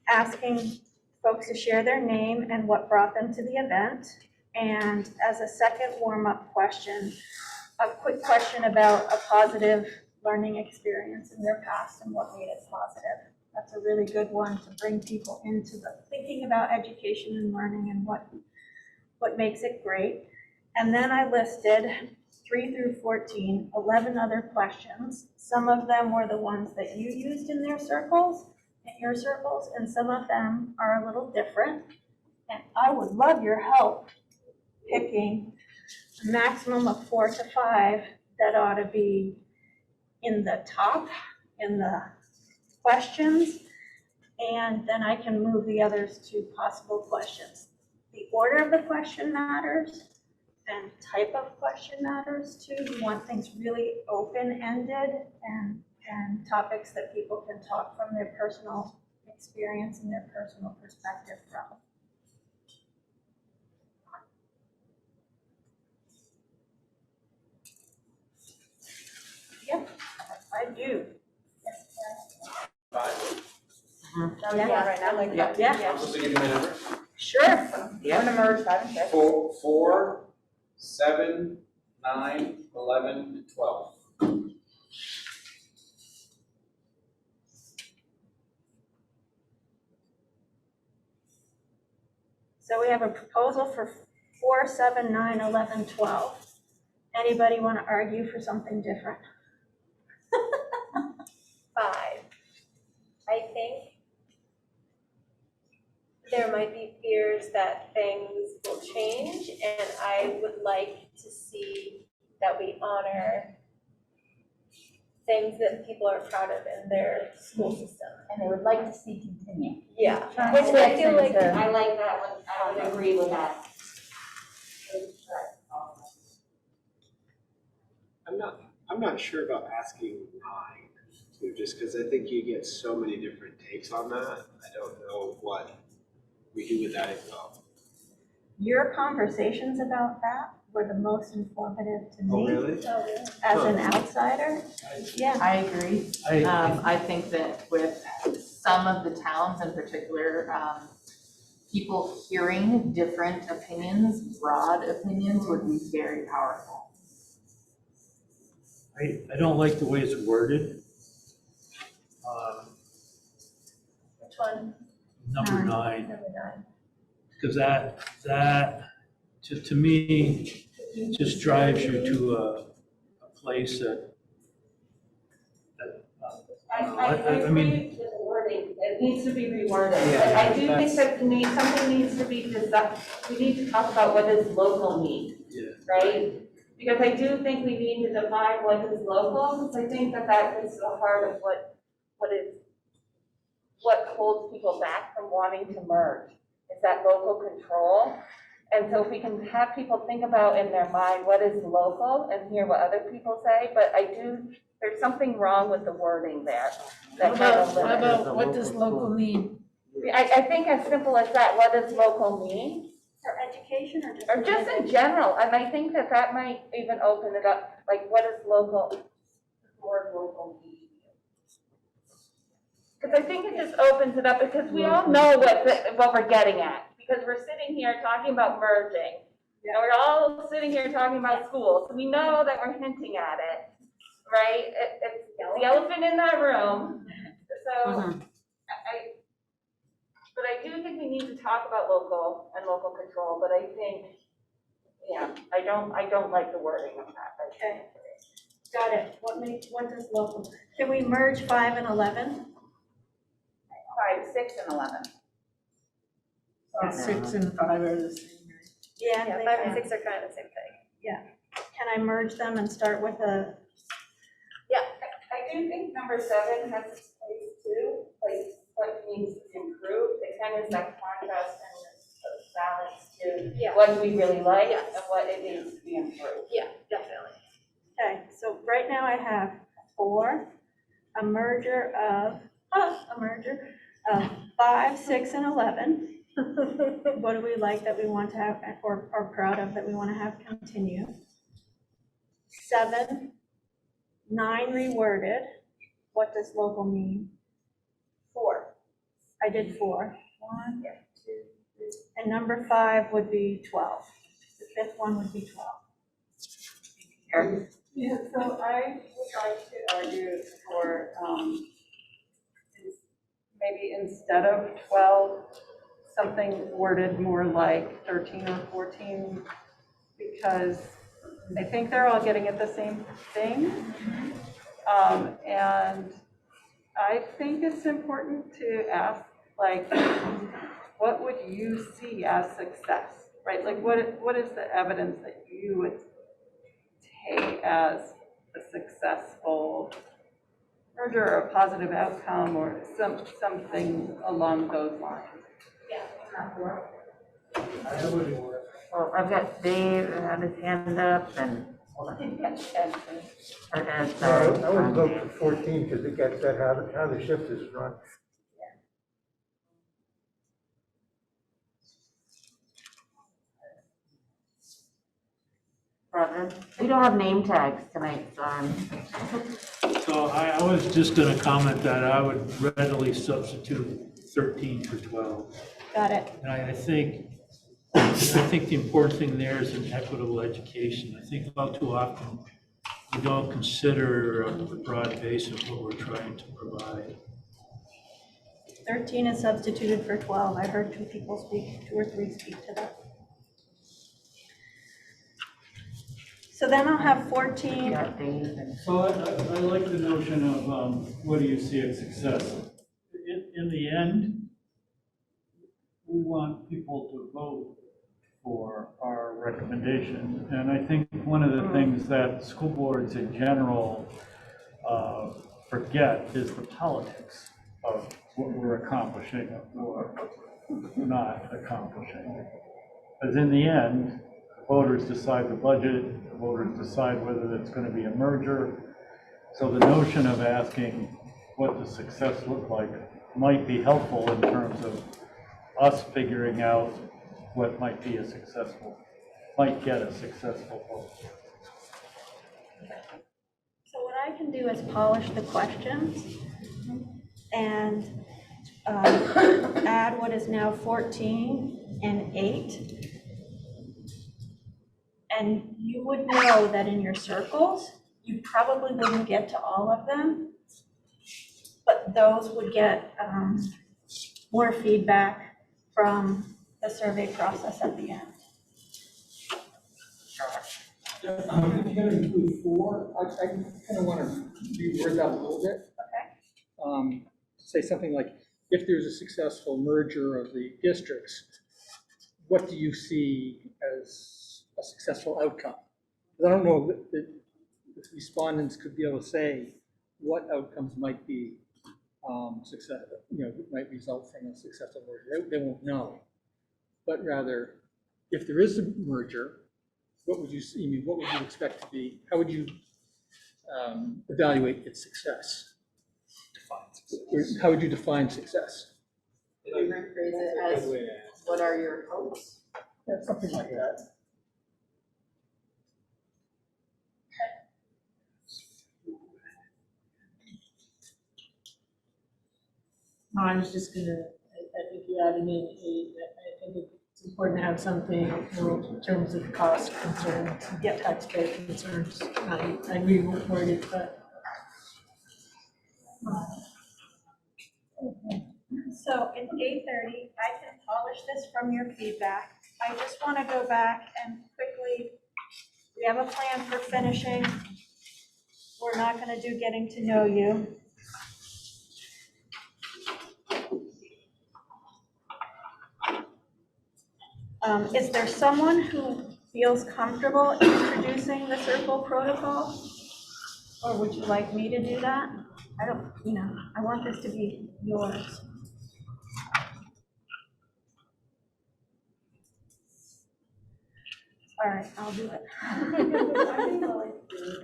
asking folks to share their name and what brought them to the event. And as a second warm-up question, a quick question about a positive learning experience in their past and what made it positive. That's a really good one to bring people into the thinking about education and learning and what makes it great. And then I listed 3 through 14, 11 other questions. Some of them were the ones that you used in your circles, and some of them are a little different. And I would love your help picking a maximum of 4 to 5 that ought to be in the top, in the questions, and then I can move the others to possible questions. The order of the question matters, and type of question matters too. You want things really open-ended and topics that people can talk from their personal experience and their personal perspective from. Yep, I do. Yeah, right now, like, Yeah. Supposed to give you my number? Sure. Yeah. I'm gonna merge 5 and 6. 4, 7, 9, 11, 12. So we have a proposal for 4, 7, 9, 11, 12. Anybody want to argue for something different? 5. I think there might be fears that things will change, and I would like to see that we honor things that people are proud of in their school system. And they would like to see continue. Yeah, Trying which to I feel like, I like that one, I would agree with that. I'm not sure about asking 9, too, just because I think you get so many different takes on that. I don't know what we do with that info. Your conversations about that were the most informative to me. Oh, really? As an outsider. Yeah. I agree. I think that with some of the towns in particular, people hearing different opinions, broad opinions, would be very powerful. I don't like the way it's worded. which one? Number 9, Number 9. because that to me just drives you to a place that I mean, agree with the wording, it needs to be reworded. Yeah, I do think that something needs to be, we need to talk about what does local mean, right? Because I do think we need to define what is local, because I think that gets to the heart of what holds people back from wanting to merge, is that local control. And so if we can have people think about in their mind what is local and hear what other people say, but there's something wrong with the wording there. That kind of limits. What does local mean? I think as simple as that, what does local mean? For education Or just in general, and I think that might even open it up, like what does local, word local mean? Because I think it just opens it up, because we all know what we're getting at. because we're sitting here talking about merging. And we're all sitting here talking about schools. We know that we're hinting at it, right? It's the elephant in that room. So but I do think we need to talk about local and local control, but I think, yeah, I don't like the wording of that. Okay. Got it. What does local, can we merge 5 and 11? 5, 6, and 11. 6 and 5 are the same. Yeah, Yeah, they 5 and can. 6 are kind of the same thing. Yeah. Can I merge them and start with a, Yeah, I do think number 7 has its place too, like what needs to be improved. It kind of is that contrast and balance to what we really like and what it needs to be improved. Yeah, definitely. okay, so right now I have 4, a merger of 5, 6, and 11. What do we like that we want to have, or are proud of that we want to have continue? 7, 9 reworded. What does local mean? 4. I did 4. 1, 2, 3. And number 5 would be 12. The 5th one would be 12. Yeah, so I would like to argue for, maybe instead of 12, something worded more like 13 or 14, because I think they're all getting at the same thing. And I think it's important to ask, like, what would you see as success, right? Like, what is the evidence that you would take as a successful merger or a positive outcome or something along those lines? Well, I've got Dave who had his hand up and. I would vote for 14 because it gets at how the shift is run. We don't have name tags tonight, so So I was just gonna comment that I would readily substitute 13 for 12. Got it. And I think the important thing there is an equitable education. I think all too often we don't consider the broad base of what we're trying to provide. 13 is substituted for 12. I heard 2 or 3 speak to that. So then I'll have 14. So I like the notion of what do you see as success? In the end, we want people to vote for our recommendation. And I think one of the things that school boards in general forget is the politics of what we're accomplishing or not accomplishing. Because in the end, voters decide the budget, the voters decide whether it's going to be a merger. So the notion of asking what does success look like might be helpful in terms of us figuring out what might be might get a successful vote. So what I can do is polish the questions and add what is now 14 and 8. And you would know that in your circles, you probably wouldn't get to all of them, but those would get more feedback from the survey process at the end. If you're gonna include 4, I kind of want to reword that a little bit. Okay. Say something like, if there's a successful merger of the districts, what do you see as a successful outcome? Because I don't know that the respondents could be able to say what outcomes might be success, might result from a successful merger. They won't know. But rather, if there is a merger, what would you see? I mean, what would you expect to be? How would you evaluate its success? How would you define success? Could you rephrase it as, what are your hopes? Yeah, something like that. No, I was just gonna, I think you added in 8, I think it's important to have something in terms of cost concerns, taxpayer concerns. I agree with what it, but. So it's 8:30. I can polish this from your feedback. I just want to go back and quickly, we have a plan for finishing. We're not going to do getting to know you. Is there someone who feels comfortable introducing the circle protocol? Or would you like me to do that? I don't, I want this to be yours. All right, I'll do it.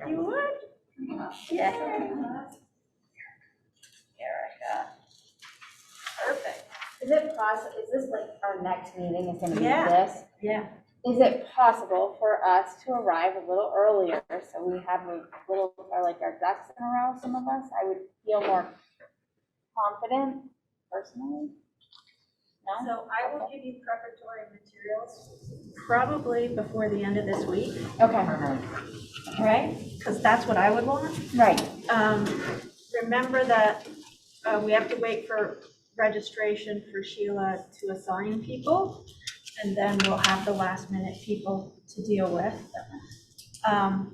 You would? Yeah. Erica. Perfect. Is it possible, is this like our next meeting is gonna be Yeah. this? Yeah. Is it possible for us to arrive a little earlier so we have a little, or like our ducks in a row, some of us? I would feel more confident personally. No? So I will give you preparatory materials probably before the end of this week. Okay. Right? Because that's what I would want. Right. Remember that we have to wait for registration for Sheila to assign people, and then we'll have the last minute people to deal with.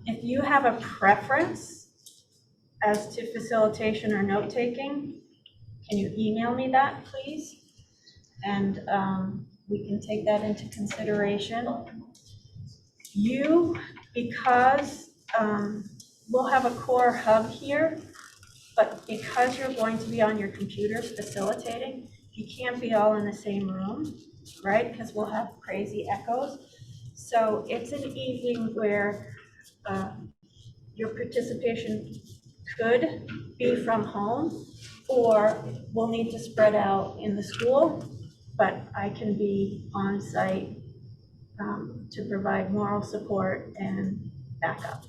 If you have a preference as to facilitation or note-taking, can you email me that, please? And we can take that into consideration. You, because we'll have a core hub here, but because you're going to be on your computers facilitating, you can't be all in the same room, right? Because we'll have crazy echoes. So it's an evening where your participation could be from home, or we'll need to spread out in the school, but I can be on site to provide moral support and backup.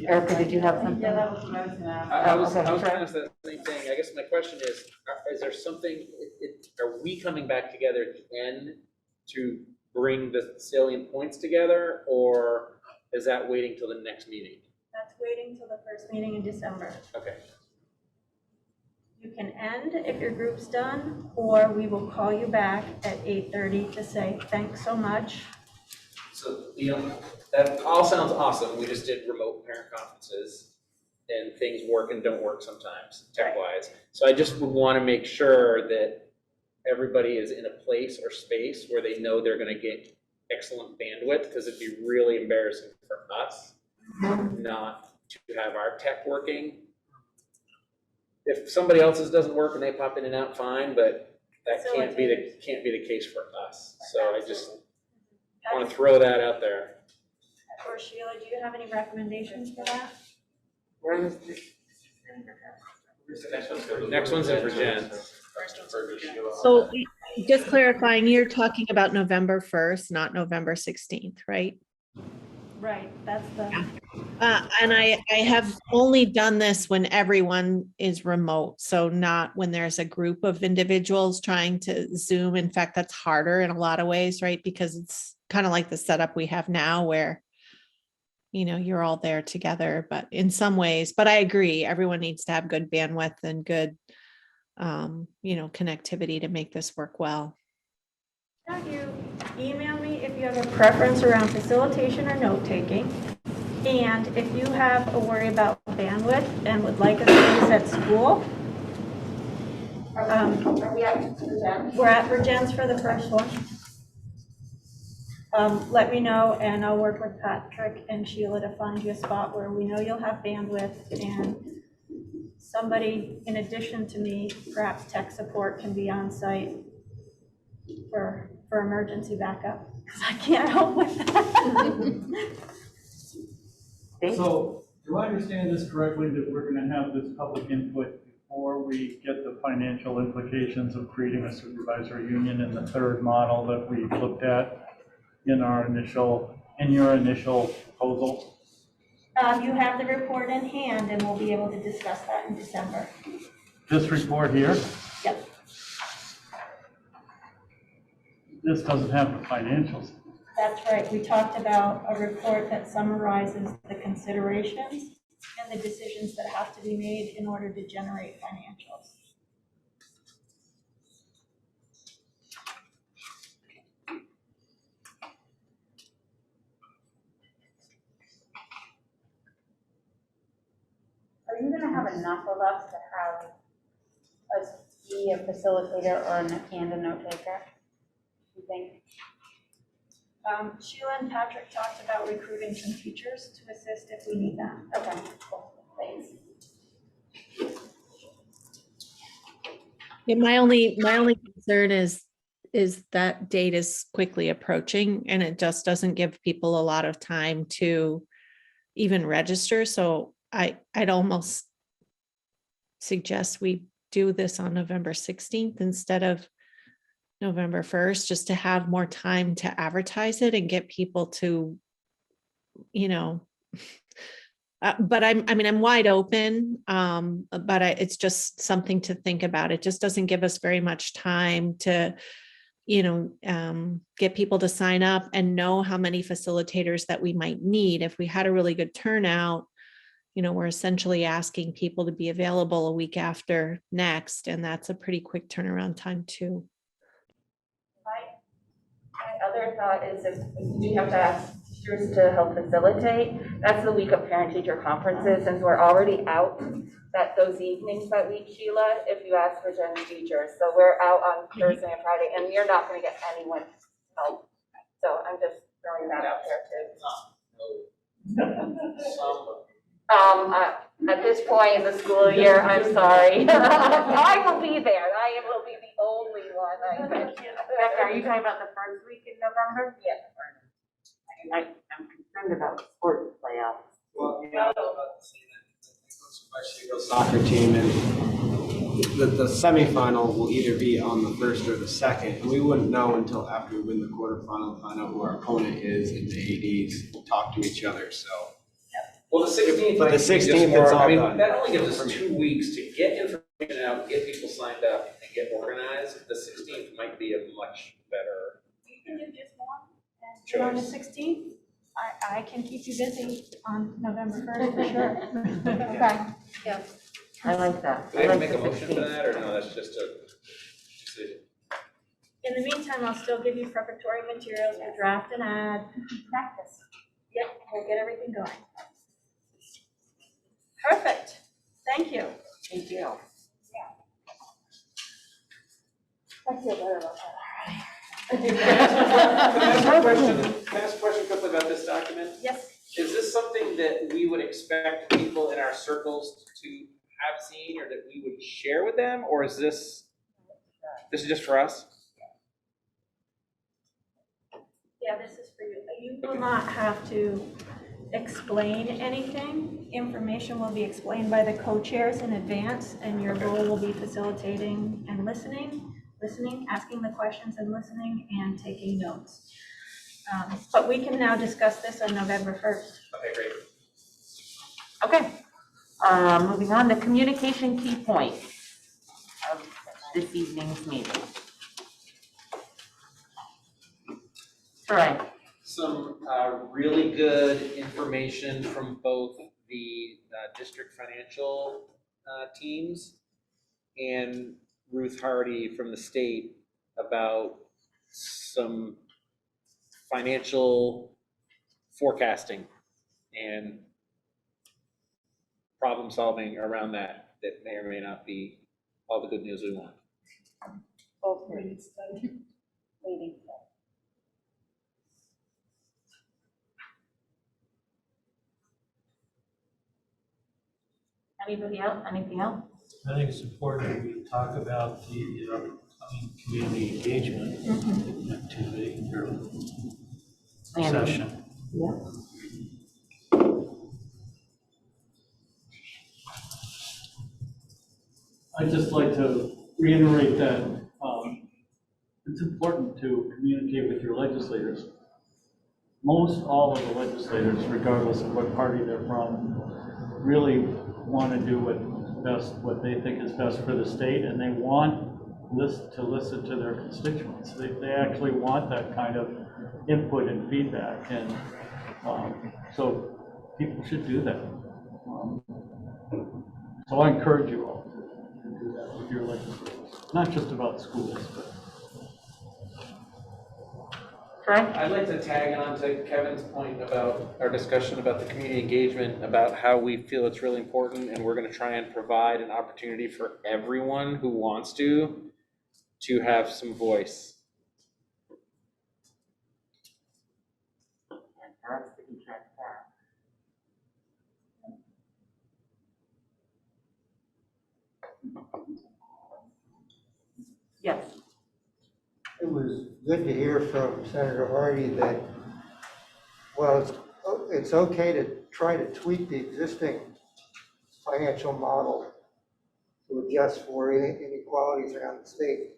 Erica, did you have something? I was going to ask that same thing. I guess my question is there something, are we coming back together at the end to bring the salient points together, or is that waiting till the next meeting? That's waiting till the first meeting in December. Okay. You can end if your group's done, or we will call you back at 8:30 to say, thanks so much. So, that all sounds awesome. We just did remote parent conferences, and things work and don't work sometimes, tech-wise. So I just would want to make sure that everybody is in a place or space where they know they're going to get excellent bandwidth, because it'd be really embarrassing for us not to have our tech working. If somebody else's doesn't work and they pop in and out, fine, but that can't be the case for us. So I just want to throw that out there. Or Sheila, do you have any recommendations for that? Next one's in for Jen. So just clarifying, you're talking about November 1st, not November 16th, right? Right, that's the. And I have only done this when everyone is remote, so not when there's a group of individuals trying to Zoom. In fact, that's harder in a lot of ways, right? Because it's kind of like the setup we have now where, you're all there together, but in some ways, but I agree, everyone needs to have good bandwidth and good, connectivity to make this work well. You email me if you have a preference around facilitation or note-taking. And if you have a worry about bandwidth and would like a space at school, Are we at Virgins? we're at Virgins for the first one. Let me know, and I'll work with Patrick and Sheila to find you a spot where we know you'll have bandwidth, and somebody, in addition to me, perhaps tech support, can be on site for emergency backup, because I can't help with that. So, do I understand this correctly, that we're going to have this public input before we get the financial implications of creating a supervisory union in the third model that we looked at in your initial proposal? You have the report in hand, and we'll be able to discuss that in December. This report here? Yep. this doesn't have the financials. That's right. We talked about a report that summarizes the considerations and the decisions that have to be made in order to generate financials. Are you gonna have enough of us to have us be a facilitator and a note taker? You think? Sheila and Patrick talked about recruiting some teachers to assist if we need them. Okay, cool, thanks. Yeah, my only concern is that date is quickly approaching and it just doesn't give people a lot of time to even register. So I'd almost suggest we do this on November 16th instead of November 1st, just to have more time to advertise it and get people to, you know, but I'm wide open, but it's just something to think about. It just doesn't give us very much time to, you know, get people to sign up and know how many facilitators that we might need. If we had a really good turnout, you know, we're essentially asking people to be available a week after next, and that's a pretty quick turnaround time too. My other thought is if we have to ask teachers to help facilitate, that's the week of parent-teacher conferences, since we're already out those evenings that week, Sheila, if you ask for Gen teachers. So we're out on Thursday and Friday, and you're not gonna get anyone help. So I'm just throwing that out there too. At this point in the school year, I'm sorry. I will be there. I will be the only one, I bet you. Becca, are you talking about the first week in November? Yes. I'm concerned about sports playoffs. Well, yeah, I was about to say that. The soccer team, and the semifinal will either be on the 1st or the 2nd, and we wouldn't know until after we win the quarterfinal, find out who our opponent is, and the ADs talk to each other, so. Well, the 16th. But the 16th, it's all I mean, done. that only gives us 2 weeks to get information out, get people signed up, and get organized. The 16th might be a much better. You can do just one, and on the 16th, I can keep you busy on November 1st for sure. Okay. Yeah. I like that. Do we have to make a motion for that, or no, that's just a decision? In the meantime, I'll still give you preparatory materials to draft and add. Practice. Yep, we'll get everything going. Perfect. Thank you. Thank you. I feel better about that. Can I ask a question quickly about this document? Yes. Is this something that we would expect people in our circles to have seen, or that we would share with them, or is this is just for us? Yeah, this is for you. You will not have to explain anything. Information will be explained by the co-chairs in advance, and your role will be facilitating and listening, asking the questions and listening, and taking notes. But we can now discuss this on November 1st. Okay, great. Okay. Moving on, the communication key points of this evening's meeting. Troy. Some really good information from both the district financial teams and Ruth Hardy from the state about some financial forecasting and problem solving around that may or may not be all the good news we want. Both waiting study. Anybody else? Anything else? I think it's important we talk about the upcoming community engagement activity or session. Yeah. I'd just like to reiterate that it's important to communicate with your legislators. Most all of the legislators, regardless of what party they're from, really want to do what they think is best for the state, and they want listen to their constituents. They actually want that kind of input and feedback, and so people should do that. So I encourage you all to do that with your legislators, not just about schools, but. I'd like to tag on to Kevin's point about our discussion about the community engagement, about how we feel it's really important, and we're going to try and provide an opportunity for everyone who wants to have some voice. Yes. It was good to hear from Senator Hardy that, well, it's okay to try to tweak the existing financial model to adjust for inequalities around the state.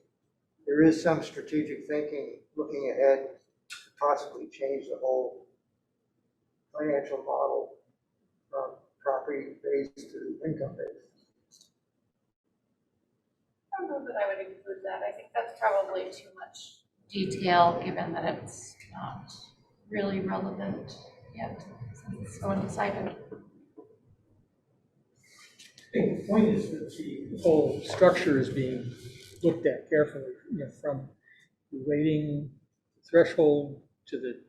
There is some strategic thinking looking ahead to possibly change the whole financial model from property-based to income-based. I don't know that I would include that. I think that's probably too much detail, given that it's not really relevant yet, since it's so undecided. I think the point is that the whole structure is being looked at carefully, from the weighting threshold to the,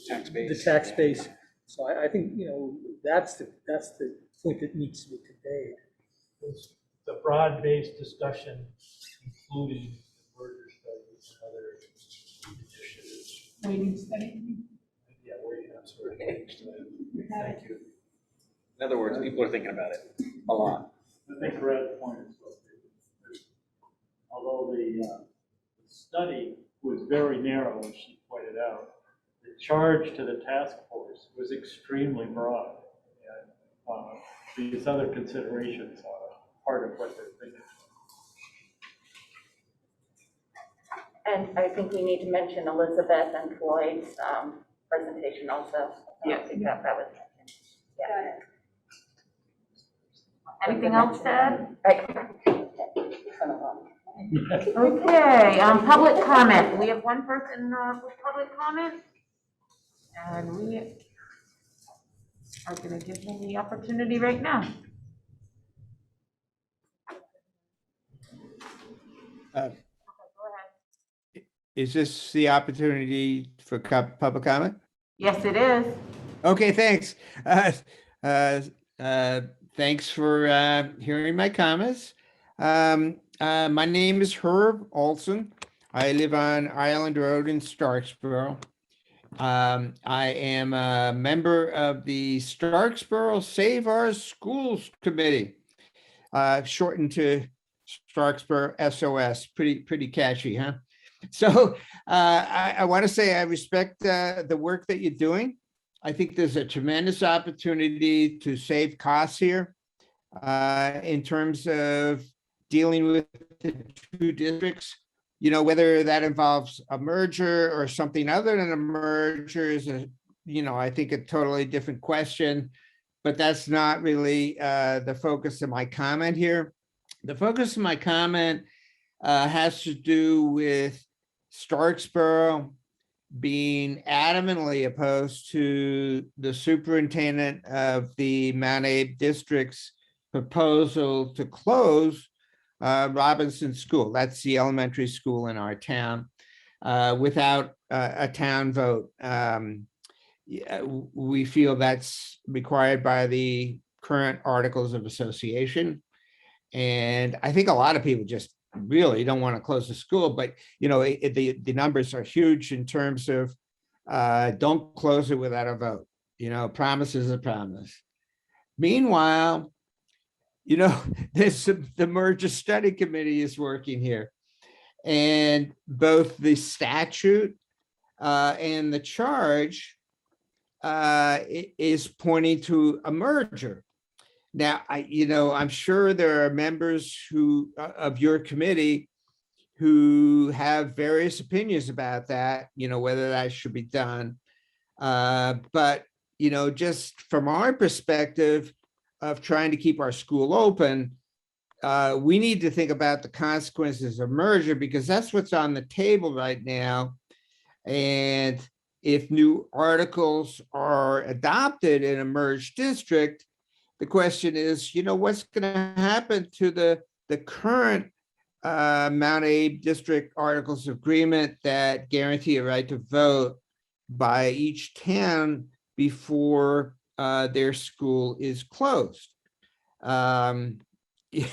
Tax base. the tax base. So I think, that's the point that needs to be conveyed. The broad-based discussion, including merger studies and other initiatives. Waiting study. Yeah, waiting, I'm sorry. Thank you. In other words, people are thinking about it a lot. I think Brad's point is well taken. Although the study was very narrow, as she pointed out, the charge to the task force was extremely broad. And these other considerations are part of what they're thinking. And I think we need to mention Elizabeth and Floyd's presentation also. Yeah. I think that was mentioned. Yeah. Anything else to add? Okay, public comment. We have one person with public comment. And we are going to give them the opportunity right now. Is this the opportunity for public comment? Yes, it is. Okay, thanks. Thanks for hearing my comments. My name is Herb Olson. I live on Island Road in Starksboro. I am a member of the Starksboro Save Our Schools Committee, shortened to Starksboro SOS. Pretty catchy, huh? So I want to say I respect the work that you're doing. I think there's a tremendous opportunity to save costs here in terms of dealing with the two districts. Whether that involves a merger or something other than a merger is I think a totally different question, but that's not really the focus of my comment here. The focus of my comment has to do with Starksboro being adamantly opposed to the superintendent of the Mount Abe district's proposal to close Robinson School. That's the elementary school in our town, without a town vote. We feel that's required by the current Articles of Association. And I think a lot of people just really don't want to close the school, but the numbers are huge in terms of don't close it without a vote. Promise is a promise. Meanwhile, there's the merger study committee is working here, and both the statute and the charge is pointing to a merger. Now, I'm sure there are members of your committee who have various opinions about that, whether that should be done. But, just from our perspective of trying to keep our school open, we need to think about the consequences of merger because that's what's on the table right now. And if new articles are adopted in a merged district, the question is, what's going to happen to the current Mount Abe District Articles of Agreement that guarantee a right to vote by each town before their school is closed. This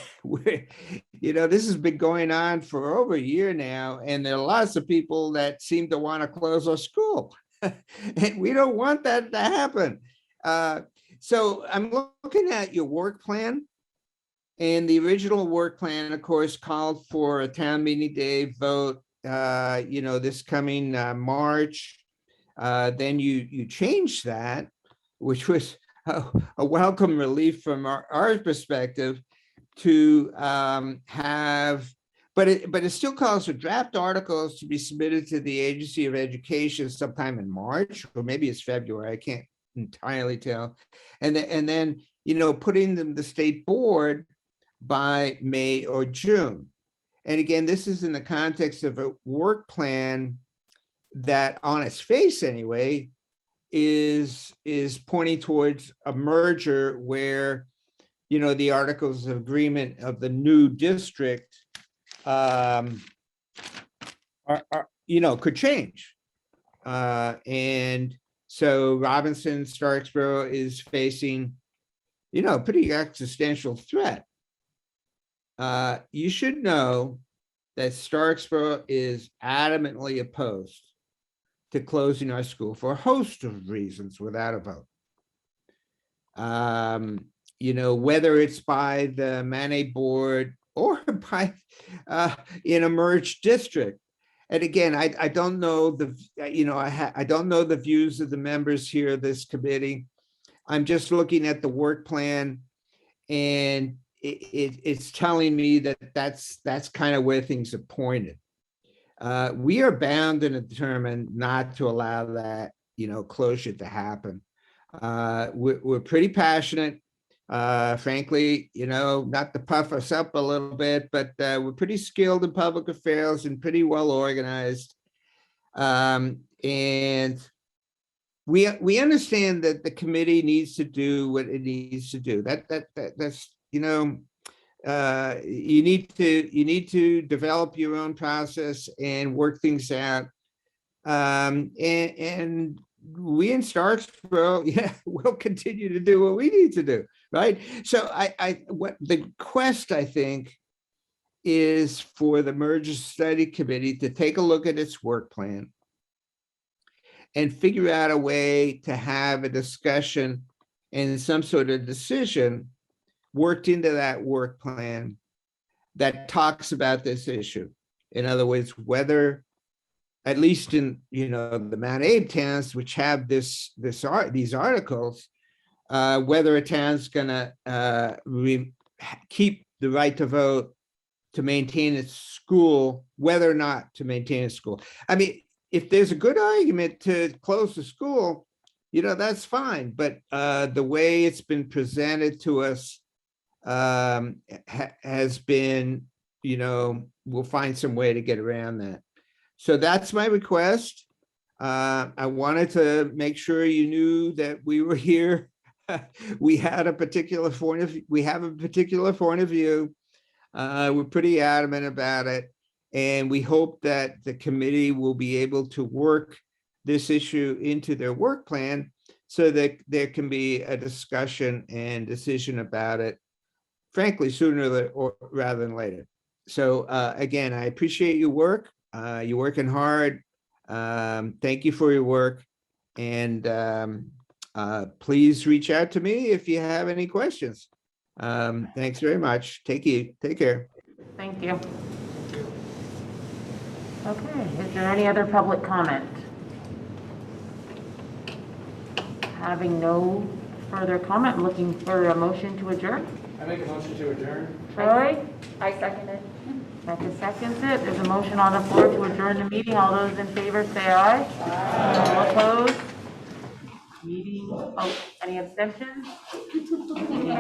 has been going on for over a year now, and there are lots of people that seem to want to close our school. And we don't want that to happen. So I'm looking at your work plan. And the original work plan, of course, called for a town meeting day vote, this coming March. Then you changed that, which was a welcome relief from our perspective to have, but it still calls for draft articles to be submitted to the Agency of Education sometime in March, or maybe it's February, I can't entirely tell. And then putting them to the state board by May or June. And again, this is in the context of a work plan that on its face anyway, is pointing towards a merger where, the articles of agreement of the new district could change. And so Robinson, Starksboro is facing, pretty existential threat. You should know that Starksboro is adamantly opposed to closing our school for a host of reasons without a vote. Whether it's by the Mount Abe board or by in a merged district. And again, I don't know I don't know the views of the members here of this committee. I'm just looking at the work plan, and it's telling me that that's kind of where things are pointed. We are bound and determined not to allow that, closure to happen. We're pretty passionate, frankly, not to puff us up a little bit, but we're pretty skilled in public affairs and pretty well organized. And we understand that the committee needs to do what it needs to do. That's you need to develop your own process and work things out. And we in Starksboro, we'll continue to do what we need to do, right? So what the quest, I think, is for the Merger Study Committee to take a look at its work plan and figure out a way to have a discussion and some sort of decision worked into that work plan that talks about this issue. In other words, whether, at least in the Mount Abe towns, which have these articles, whether a town's gonna keep the right to vote to maintain its school, whether or not to maintain a school. I mean, if there's a good argument to close the school, that's fine. But the way it's been presented to us has been, we'll find some way to get around that. So that's my request. I wanted to make sure you knew that we were here. We had a particular point of, we have a particular point of view. We're pretty adamant about it. And we hope that the committee will be able to work this issue into their work plan so that there can be a discussion and decision about it, frankly, sooner rather than later. So again, I appreciate your work. You're working hard. Thank you for your work. And please reach out to me if you have any questions. Thanks very much. Take care. Thank you. Okay, is there any other public comment? Having no further comment, I'm looking for a motion to adjourn. I make a motion to adjourn. Troy? I second it. Becca seconds it. There's a motion on the floor to adjourn the meeting. All those in favor say aye. All opposed? Meeting, any abstentions? Meeting